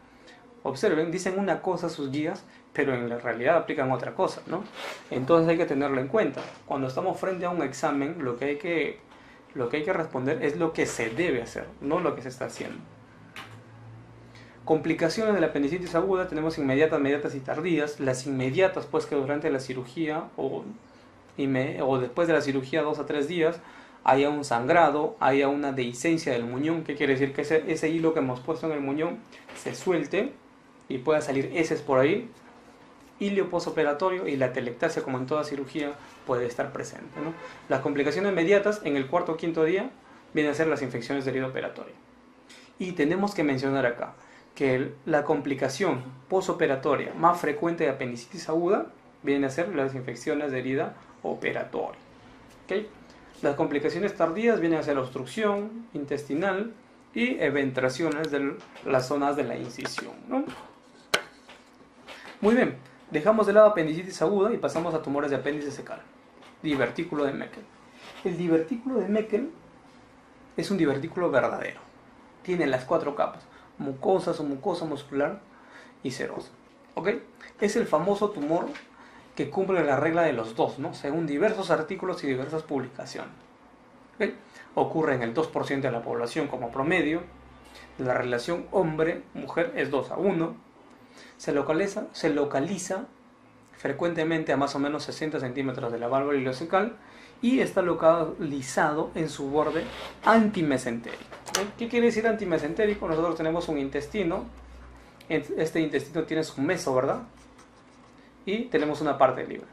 Observen, dicen una cosa sus guías, pero en la realidad aplican otra cosa, ¿no? Entonces hay que tenerlo en cuenta. Cuando estamos frente a un examen, lo que hay que responder es lo que se debe hacer, no lo que se está haciendo. Complicaciones de la apendicitis aguda tenemos inmediatas, mediatas y tardías. Las inmediatas, pues, que durante la cirugía o después de la cirugía 2 a 3 días haya un sangrado, haya una dehiscencia del muñón, que quiere decir que ese hilo que hemos puesto en el muñón se suelte y pueda salir heces por ahí. Hilio postoperatorio y la telectasia, como en toda cirugía, puede estar presente, ¿no? Las complicaciones inmediatas en el cuarto o quinto día vienen a ser las infecciones del hilo operatorio. Y tenemos que mencionar acá que la complicación postoperatoria más frecuente de apendicitis aguda viene a ser las infecciones de herida operatoria. ¿Okay? Las complicaciones tardías vienen a ser obstrucción intestinal y eventraciones de las zonas de la incisión, ¿no? Muy bien, dejamos de lado apendicitis aguda y pasamos a tumores de apéndice secal. Divertículo de Meckel. El divertículo de Meckel es un divertículo verdadero. Tiene las 4 capas: mucosa, submucosa, muscular y serosa. ¿Ok? Es el famoso tumor que cumple la regla de los 2, ¿no? Según diversos artículos y diversas publicaciones. ¿Okay? Ocurre en el 2% de la población como promedio. La relación hombre-mujer es 2 a 1. Se localiza frecuentemente a más o menos 60 centímetros de la válvula ileocecal y está localizado en su borde antimesentérico. ¿Qué quiere decir antimesentérico? Nosotros tenemos un intestino. Este intestino tiene su meso, ¿verdad? Y tenemos una parte libre,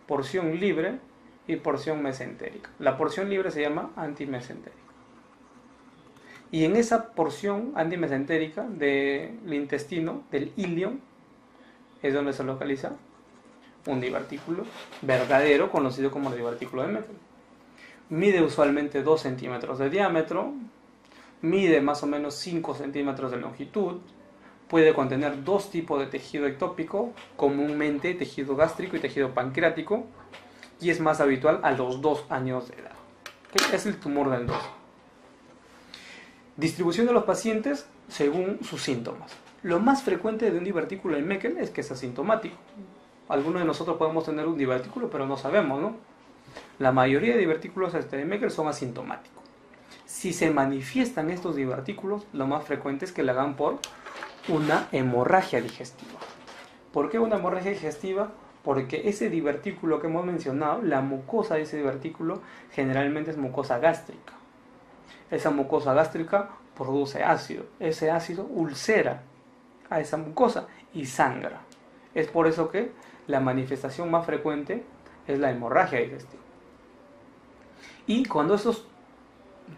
porción libre y porción mesentérica. La porción libre se llama antimesentérico. Y en esa porción antimesentérica del intestino, del ilio, es donde se localiza un divertículo verdadero, conocido como el divertículo de Meckel. Mide usualmente 2 centímetros de diámetro, mide más o menos 5 centímetros de longitud. Puede contener 2 tipos de tejido ectópico, comúnmente tejido gástrico y tejido pancreático, y es más habitual a los 2 años de edad. ¿Okay? Es el tumor del 2. Distribución de los pacientes según sus síntomas. Lo más frecuente de un divertículo de Meckel es que es asintomático. Algunos de nosotros podemos tener un divertículo, pero no sabemos, ¿no? La mayoría de divertículos de Meckel son asintomáticos. Si se manifiestan estos divertículos, lo más frecuente es que la hagan por una hemorragia digestiva. ¿Por qué una hemorragia digestiva? Porque ese divertículo que hemos mencionado, la mucosa de ese divertículo generalmente es mucosa gástrica. Esa mucosa gástrica produce ácido. Ese ácido ulcera a esa mucosa y sangra. Es por eso que la manifestación más frecuente es la hemorragia digestiva. Y cuando esos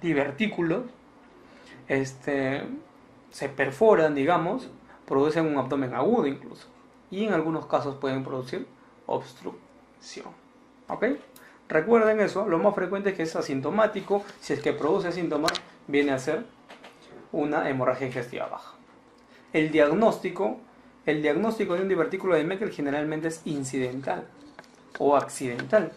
divertículos se perforan, digamos, producen un abdomen agudo incluso. Y en algunos casos pueden producir obstrucción. ¿Ok? Recuerden eso, lo más frecuente es que es asintomático. Si es que produce síntomas, viene a ser una hemorragia digestiva baja. El diagnóstico de un divertículo de Meckel generalmente es incidental o accidental.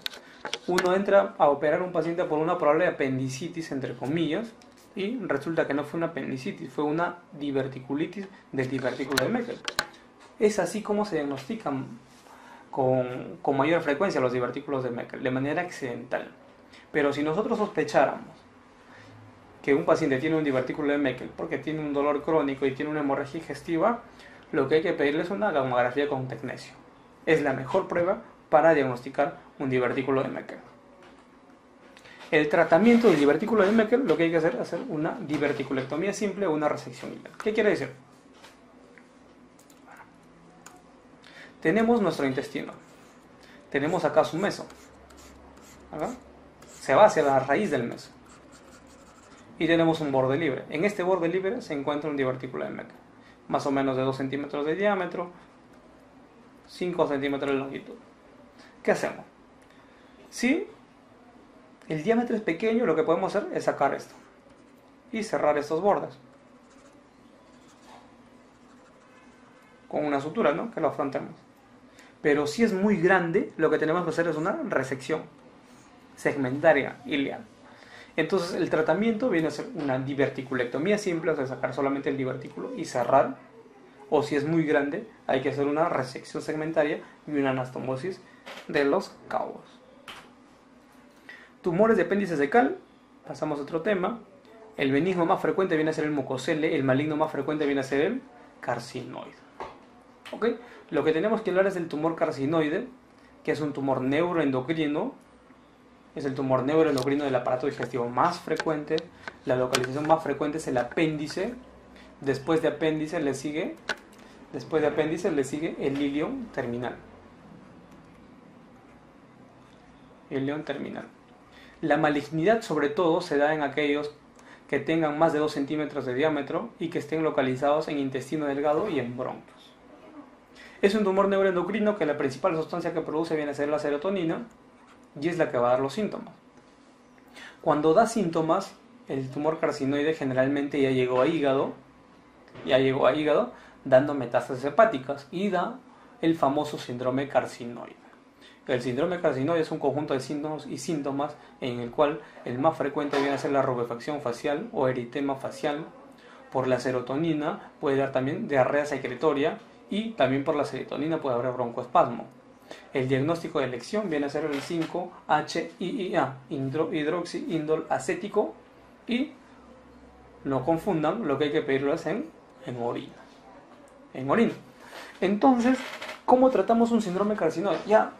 Uno entra a operar a un paciente por una probable apendicitis, entre comillas, y resulta que no fue una apendicitis, fue una diverticulitis del divertículo de Meckel. Es así como se diagnostican con mayor frecuencia los divertículos de Meckel, de manera accidental. Pero si nosotros sospecháramos que un paciente tiene un divertículo de Meckel porque tiene un dolor crónico y tiene una hemorragia digestiva, lo que hay que pedirle es una gamografía con tecnesio. Es la mejor prueba para diagnosticar un divertículo de Meckel. El tratamiento del divertículo de Meckel, lo que hay que hacer es hacer una diverticulectomía simple o una resección ileal. ¿Qué quiere decir? Tenemos nuestro intestino. Tenemos acá su meso. ¿Verdad? Se va hacia la raíz del meso. Y tenemos un borde libre. En este borde libre se encuentra un divertículo de Meckel. Más o menos de 2 centímetros de diámetro, 5 centímetros de longitud. ¿Qué hacemos? Si El diámetro es pequeño, lo que podemos hacer es sacar esto y cerrar estos bordes con una sutura, ¿no? Que lo afrontemos. Pero si es muy grande, lo que tenemos que hacer es una resección segmentaria ileal. Entonces el tratamiento viene a ser una diverticulectomía simple, o sea, sacar solamente el divertículo y cerrar. O si es muy grande, hay que hacer una resección segmentaria y una anastomosis de los cabos. Tumores de apéndice cecal, pasamos a otro tema. El benigno más frecuente viene a ser el mucocele, el maligno más frecuente viene a ser el carcinoide. ¿Ok? Lo que tenemos que hablar es del tumor carcinoide, que es un tumor neuroendocrino. Es el tumor neuroendocrino del aparato digestivo más frecuente. La localización más frecuente es el apéndice. Después de apéndice le sigue el ilion terminal. Ilion terminal. La malignidad sobre todo se da en aquellos que tengan más de 2 centímetros de diámetro y que estén localizados en intestino delgado y en bronquios. Es un tumor neuroendocrino que la principal sustancia que produce viene a ser la serotonina y es la que va a dar los síntomas. Cuando da síntomas, el tumor carcinoide generalmente ya llegó a hígado, dando metástasis hepáticas y da el famoso síndrome carcinoide. El síndrome carcinoide es un conjunto de signos y síntomas en el cual el más frecuente viene a ser la rubefacción facial o eritema facial. Por la serotonina puede dar también diarrea secretoria y también por la serotonina puede haber broncoespasmo. El diagnóstico de elección viene a ser el 5-HIIA, hidroxiindol acético, y no confundan, lo que hay que pedirlo es en orina. Entonces, ¿cómo tratamos un síndrome carcinoide? Ya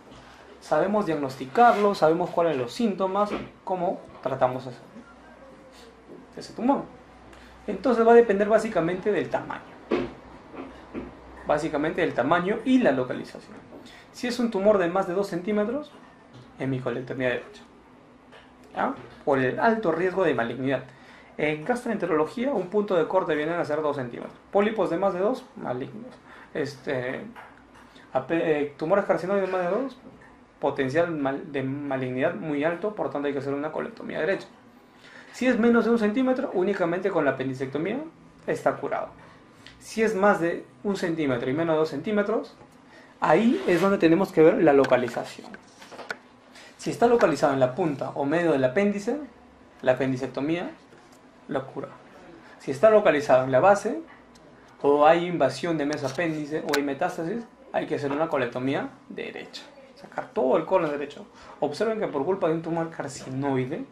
sabemos diagnosticarlo, sabemos cuáles son los síntomas, cómo tratamos ese tumor. Entonces va a depender básicamente del tamaño. Y la localización. Si es un tumor de más de 2 centímetros, hemicolectomía derecha. ¿Ya? Por el alto riesgo de malignidad. En gastroenterología, un punto de corte viene a ser 2 centímetros. Pólipos de más de 2, malignos. Tumores carcinoides de más de 2, potencial de malignidad muy alto, por tanto hay que hacer una colectomía derecha. Si es menos de 1 centímetro, únicamente con la apendicectomía está curado. Si es más de 1 centímetro y menos de 2 centímetros, ahí es donde tenemos que ver la localización. Si está localizado en la punta o medio del apéndice, la apendicectomía la cura. Si está localizado en la base, o hay invasión de mesapéndice o hay metástasis, hay que hacer una colectomía derecha. Sacar todo el colon derecho. Observen que por culpa de un tumor carcinoide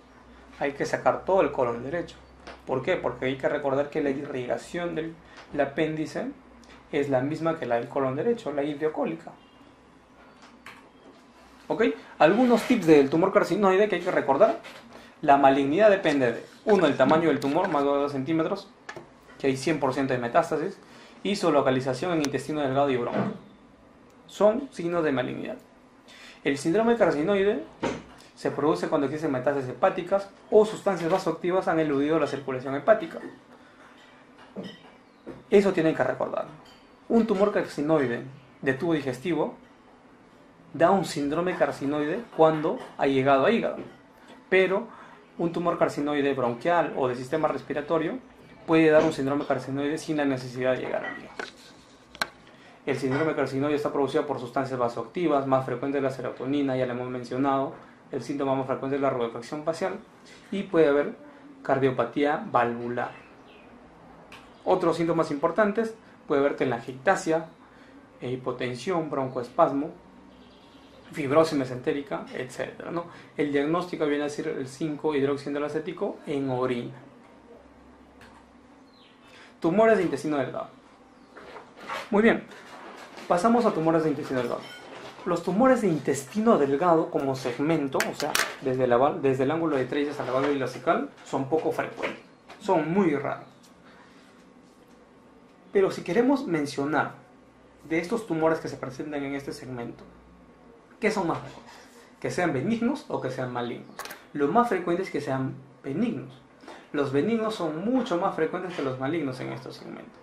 hay que sacar todo el colon derecho. ¿Por qué? Porque hay que recordar que la irrigación del apéndice es la misma que la del colon derecho, la hidriocólica. ¿Ok? Algunos tips del tumor carcinoide que hay que recordar. La malignidad depende de, 1, el tamaño del tumor, más de 2 centímetros, que hay 100% de metástasis, y su localización en intestino delgado y bronquio. Son signos de malignidad. El síndrome carcinoide se produce cuando existen metástasis hepáticas o sustancias vasoactivas han eludido la circulación hepática. Eso tienen que recordar. Un tumor carcinoide de tubo digestivo da un síndrome carcinoide cuando ha llegado a hígado, pero un tumor carcinoide bronquial o de sistema respiratorio puede dar un síndrome carcinoide sin la necesidad de llegar al hígado. El síndrome carcinoide está producido por sustancias vasoactivas, más frecuente es la serotonina, ya lo hemos mencionado. El síntoma más frecuente es la rubefacción facial y puede haber cardiopatía valvular. Otros síntomas importantes puede haber telangiectasia, hipotensión, broncoespasmo, fibrosis mesentérica, etc. ¿no? El diagnóstico viene a ser el 5-hidroxiindol acético en orina. Tumores de intestino delgado. Muy bien, pasamos a tumores de intestino delgado. Los tumores de intestino delgado como segmento, o sea, desde el ángulo de Treilles a la válvula ileocecal, son poco frecuentes, son muy raros. Pero si queremos mencionar de estos tumores que se presentan en este segmento, ¿qué son más frecuentes? Que sean benignos o que sean malignos. Lo más frecuente es que sean benignos. Los benignos son mucho más frecuentes que los malignos en estos segmentos.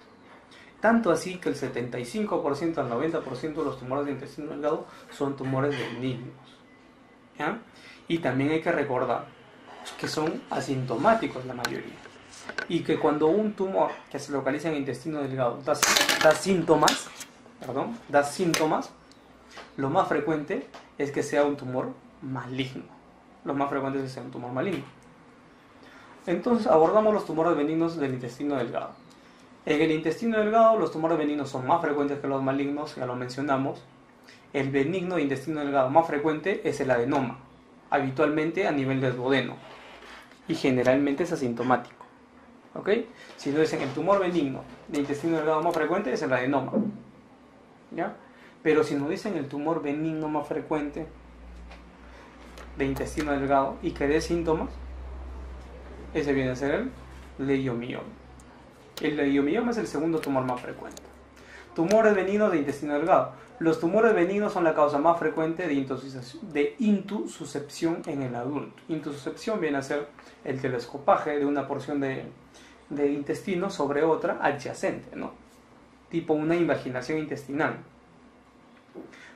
Tanto así que el 75% al 90% de los tumores de intestino delgado son tumores benignos. ¿Ya? Y también hay que recordar que son asintomáticos la mayoría. Y que cuando un tumor que se localiza en el intestino delgado da síntomas, lo más frecuente es que sea un tumor maligno. Lo más frecuente es que sea un tumor maligno. Entonces abordamos los tumores benignos del intestino delgado. En el intestino delgado los tumores benignos son más frecuentes que los malignos, ya lo mencionamos. El benigno de intestino delgado más frecuente es el adenoma, habitualmente a nivel del duodeno, y generalmente es asintomático. ¿Ok? Si no dicen el tumor benigno de intestino delgado más frecuente es el adenoma, ¿ya? Pero si nos dicen el tumor benigno más frecuente de intestino delgado y que dé síntomas, ese viene a ser el leiomioma. El leiomioma es el segundo tumor más frecuente. Tumores benignos de intestino delgado. Los tumores benignos son la causa más frecuente de intususcepción en el adulto. Intususcepción viene a ser el telescopaje de una porción de intestino sobre otra adyacente, ¿no? Tipo una invaginación intestinal.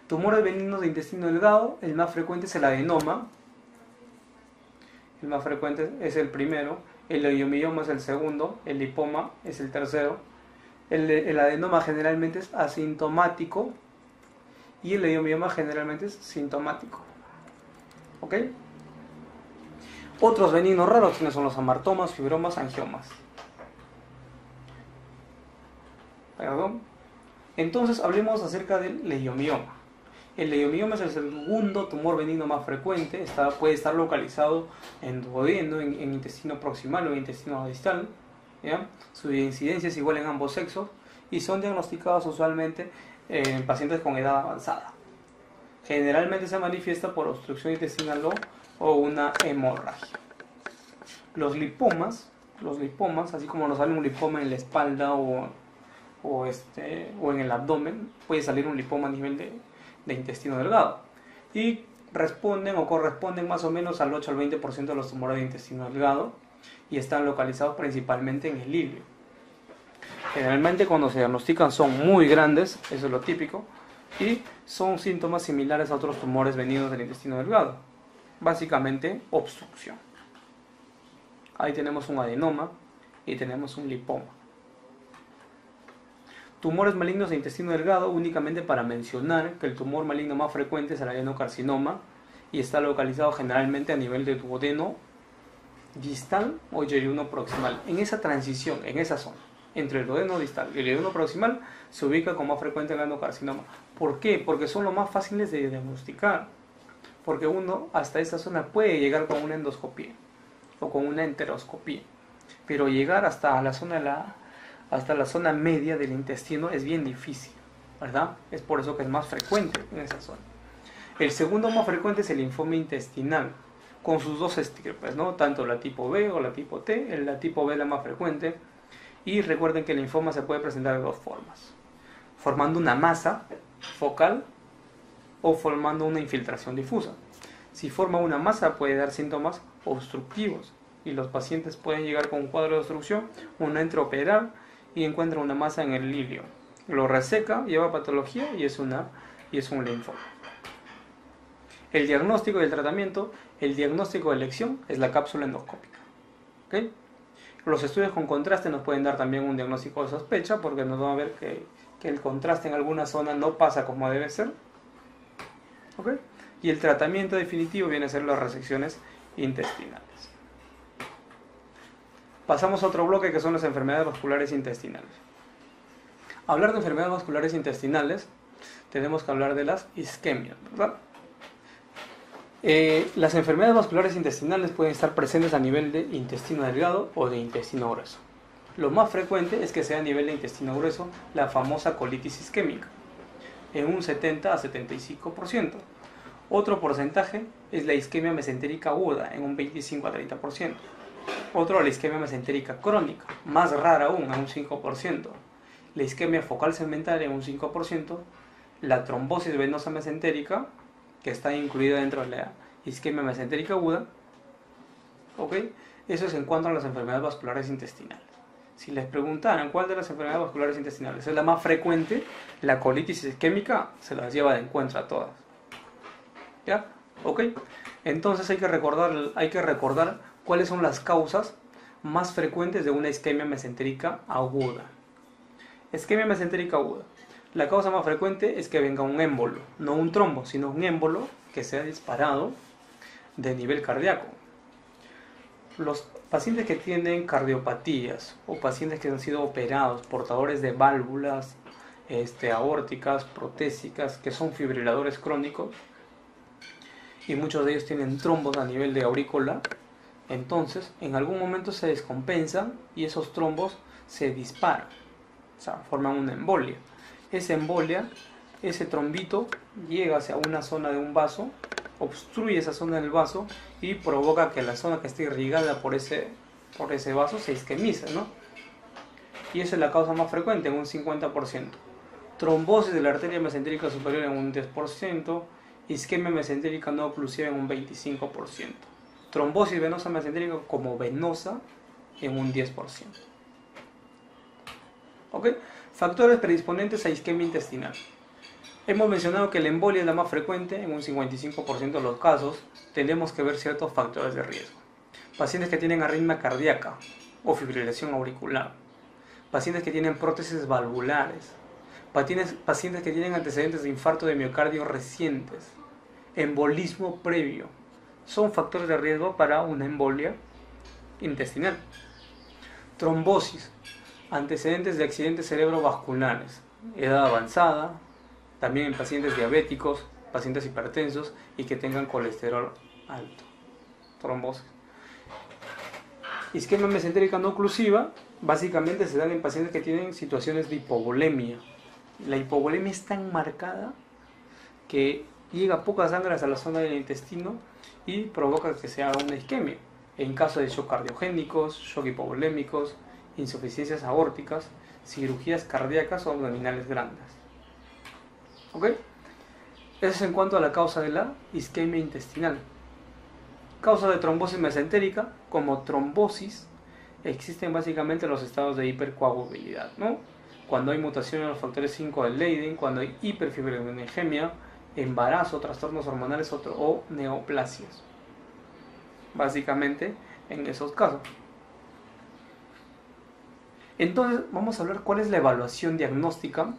Tumores benignos de intestino delgado, el más frecuente es el adenoma. El más frecuente es el primero, el leiomioma es el segundo, el lipoma es el tercero. El adenoma generalmente es asintomático y el leiomioma generalmente es sintomático. ¿Ok? Otros benignos raros son los amartomas, fibromas, angiomas. ¿Perdón? Entonces hablemos acerca del leiomioma. El leiomioma es el segundo tumor benigno más frecuente, puede estar localizado en duodeno, en intestino proximal o en intestino distal, ¿ya? Su incidencia es igual en ambos sexos y son diagnosticados usualmente en pacientes con edad avanzada. Generalmente se manifiesta por obstrucción intestinal o una hemorragia. Los lipomas, así como nos sale un lipoma en la espalda o en el abdomen, puede salir un lipoma a nivel de intestino delgado y responden o corresponden más o menos al 8 al 20% de los tumores de intestino delgado y están localizados principalmente en el ilio. Generalmente cuando se diagnostican son muy grandes, eso es lo típico, y son síntomas similares a otros tumores benignos del intestino delgado, básicamente obstrucción. Ahí tenemos un adenoma y tenemos un lipoma. Tumores malignos de intestino delgado, únicamente para mencionar que el tumor maligno más frecuente es el adenocarcinoma y está localizado generalmente a nivel de duodeno distal o yeyuno proximal. En esa transición, en esa zona, entre el duodeno distal y el yeyuno proximal, se ubica con más frecuente el adenocarcinoma. ¿Por qué? Porque son los más fáciles de diagnosticar. Porque uno hasta esa zona puede llegar con una endoscopía o con una enteroscopía, pero llegar hasta la zona media del intestino es bien difícil, ¿verdad? Es por eso que es más frecuente en esa zona. El segundo más frecuente es el linfoma intestinal, con sus dos estirpes, ¿no? Tanto la tipo B o la tipo T. La tipo B es la más frecuente. Y recuerden que el linfoma se puede presentar de dos formas: formando una masa focal o formando una infiltración difusa. Si forma una masa puede dar síntomas obstructivos y los pacientes pueden llegar con un cuadro de obstrucción, uno entra a operar y encuentra una masa en el ilio, lo reseca, lleva patología y es un linfoma. El diagnóstico y el tratamiento. El diagnóstico de elección es la cápsula endoscópica. ¿Okay? Los estudios con contraste nos pueden dar también un diagnóstico de sospecha, porque nos van a ver que el contraste en alguna zona no pasa como debe ser. ¿Okay? Y el tratamiento definitivo viene a ser las resecciones intestinales. Pasamos a otro bloque que son las enfermedades vasculares intestinales. Hablar de enfermedades vasculares intestinales, tenemos que hablar de las isquemias, ¿verdad? Las enfermedades vasculares intestinales pueden estar presentes a nivel de intestino delgado o de intestino grueso. Lo más frecuente es que sea a nivel de intestino grueso, la famosa colitis isquémica, en un 70 a 75%. Otro porcentaje es la isquemia mesentérica aguda, en un 25 a 30%. Otro, la isquemia mesentérica crónica, más rara aún, a un 5%. La isquemia focal segmentaria, en un 5%. La trombosis venosa mesentérica, que está incluida dentro de la isquemia mesentérica aguda. ¿Ok? Eso es en cuanto a las enfermedades vasculares intestinales. Si les preguntaran cuál de las enfermedades vasculares intestinales es la más frecuente, la colitis isquémica se las lleva de encuentro a todas. ¿Ya? ¿Ok? Entonces hay que recordar cuáles son las causas más frecuentes de una isquemia mesentérica aguda. Isquemia mesentérica aguda. La causa más frecuente es que venga un émbolo, no un trombo, sino un émbolo que sea disparado de nivel cardíaco. Los pacientes que tienen cardiopatías o pacientes que han sido operados, portadores de válvulas aórticas, protésicas, que son fibriladores crónicos, y muchos de ellos tienen trombos a nivel de aurícula, entonces en algún momento se descompensan y esos trombos se disparan, o sea, forman una embolia. Esa embolia, ese trombito llega hacia una zona de un vaso, obstruye esa zona del vaso y provoca que la zona que esté irrigada por ese vaso se isquemice, ¿no? Y esa es la causa más frecuente, en un 50%. Trombosis de la arteria mesentérica superior en un 10%, isquemia mesentérica no oclusiva en un 25%. Trombosis venosa mesentérica como venosa en un 10%. ¿Ok? Factores predisponentes a isquemia intestinal. Hemos mencionado que la embolia es la más frecuente, en un 55% de los casos tenemos que ver ciertos factores de riesgo. Pacientes que tienen arritmia cardíaca o fibrilación auricular, pacientes que tienen prótesis valvulares, pacientes que tienen antecedentes de infarto de miocardio recientes, embolismo previo, son factores de riesgo para una embolia intestinal. Trombosis, antecedentes de accidentes cerebrovasculares, edad avanzada, también en pacientes diabéticos, pacientes hipertensos y que tengan colesterol alto. Trombosis. Isquemia mesentérica no oclusiva, básicamente se dan en pacientes que tienen situaciones de hipovolemia. La hipovolemia es tan marcada que llega poca sangre a la zona del intestino y provoca que se haga una isquemia. En caso de shock cardiogénicos, shock hipovolémicos, insuficiencias aórticas, cirugías cardíacas o abdominales grandes. ¿Ok? Eso es en cuanto a la causa de la isquemia intestinal. Causa de trombosis mesentérica, como trombosis, existen básicamente los estados de hipercoagulabilidad, ¿no? Cuando hay mutación en los factores 5 del Leiden, cuando hay hiperfibrinogenemia, embarazo, trastornos hormonales o neoplasias. Básicamente en esos casos. Entonces vamos a hablar cuál es la evaluación diagnóstica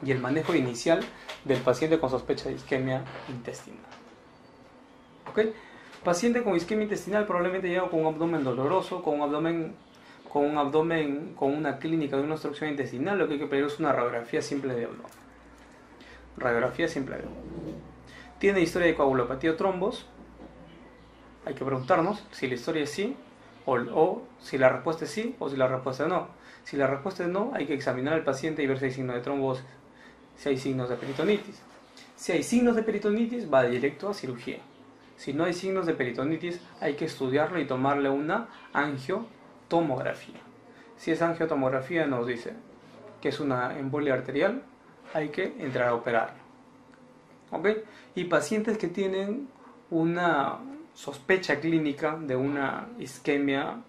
y el manejo inicial del paciente con sospecha de isquemia intestinal. ¿Ok? Paciente con isquemia intestinal probablemente llega con un abdomen doloroso, con una clínica de una obstrucción intestinal. Lo que hay que pedir es una radiografía simple de abdomen. Radiografía simple de abdomen. ¿Tiene historia de coagulopatía o trombos? Hay que preguntarnos si la historia es sí o si la respuesta es sí o si la respuesta es no. Si la respuesta es no, hay que examinar al paciente y ver si hay signos de trombosis, si hay signos de peritonitis. Si hay signos de peritonitis, va directo a cirugía. Si no hay signos de peritonitis, hay que estudiarlo y tomarle una angiotomografía. Si esa angiotomografía nos dice que es una embolia arterial, hay que entrar a operarlo. ¿Ok? Y pacientes que tienen una sospecha clínica de una isquemia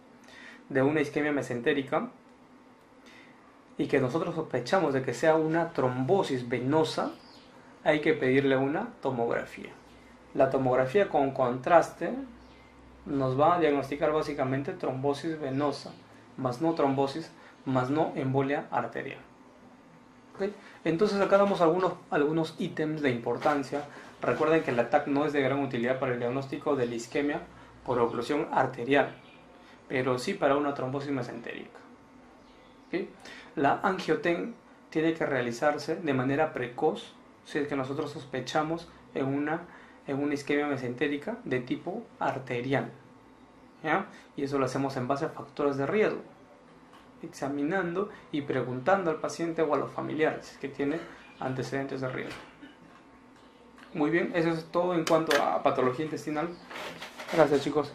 mesentérica y que nosotros sospechamos de que sea una trombosis venosa, hay que pedirle una tomografía. La tomografía con contraste nos va a diagnosticar básicamente trombosis venosa, más no trombosis, más no embolia arterial. ¿Okay? Entonces acá damos algunos ítems de importancia. Recuerden que el ATAC no es de gran utilidad para el diagnóstico de la isquemia por oclusión arterial, pero sí para una trombosis mesentérica. ¿Okay? La angioten tiene que realizarse de manera precoz si es que nosotros sospechamos en una isquemia mesentérica de tipo arterial, ¿ya? Y eso lo hacemos en base a factores de riesgo, examinando y preguntando al paciente o a los familiares que tiene antecedentes de riesgo. Muy bien, eso es todo en cuanto a patología intestinal. Gracias, chicos.